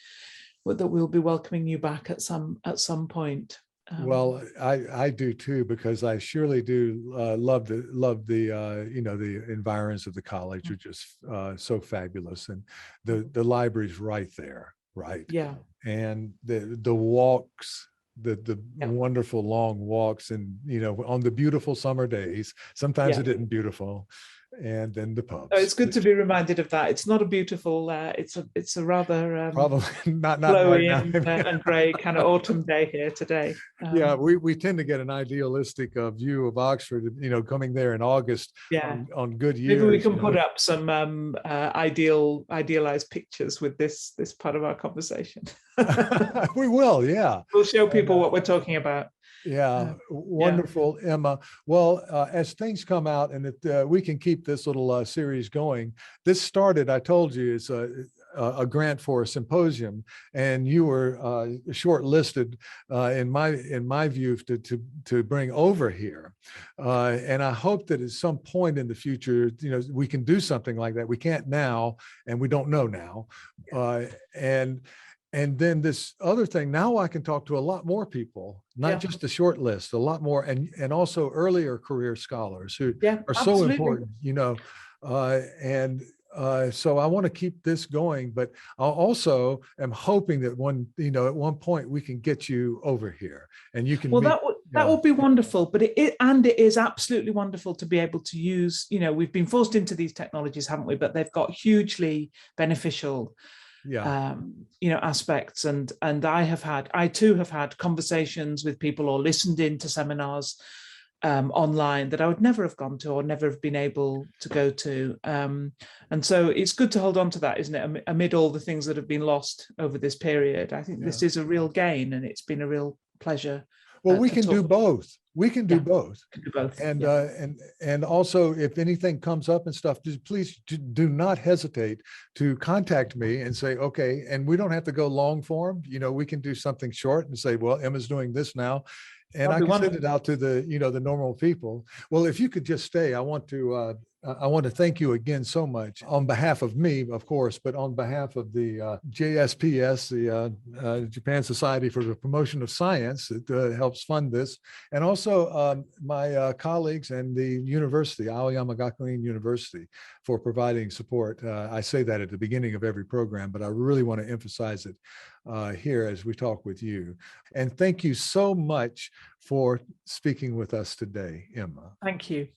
back at some point. Well, I do too, because I surely do love the the environs of the college are just so fabulous, and the library's right there, right? Yeah. And the walks, the Yeah. wonderful long walks, and on the beautiful summer days, sometimes Yeah. it isn't beautiful, and then the Oh, it's pubs. good to be reminded of that. It's not a beautiful. It's a rather Probably not right flowy now. and grey kind of autumn day here today. Yeah, we tend to get an idealistic view of Oxford, coming there in August Yeah. on good Maybe we years. can put up some idealized pictures with this part of our conversation. We will, yeah. We'll show And, people what we're talking about. yeah, wonderful, Emma. Well, as things come out, and that we can keep this little series going. This started, I told you, is a grant for a symposium, and you were shortlisted in my view to bring over here. And I hope that at some point in the future, we can do something like that. We can't now, and we don't know now. And then this other thing, now I can talk to a lot more people, not just a short list, a lot more, and also earlier career scholars who are so important, and so I want to keep this going, but I also am hoping that at one point we can get you over here and you can meet. That would be wonderful, but it is absolutely wonderful to be able to use, we've been forced into these technologies, haven't we? But they've got hugely beneficial aspects, and I too have had conversations with people or listened into seminars online that I would never have gone to or never have been able to go to, and so it's good to hold on to that, isn't it, amid all the things that have been lost over this period. I think this is a real gain, and it's been a real pleasure. Well, we can do both. We can do both. And and also, if anything comes up and stuff, just please do not hesitate to contact me and say, okay, and we don't have to go long form. We can do something short and say, well, Emma's doing this now, and I can send it out to the the normal people. Well, if you could just stay, I want to thank you again so much on behalf of me, of course, but on behalf of the JSPS, the Japan Society for the Promotion of Science, that helps fund this, and also my colleagues and the university, Aoyama Gakuin University, for providing support. I say that at the beginning of every program, but I really want to emphasize it here as we talk with you. And thank you so much for speaking with us today, Emma. Thank you.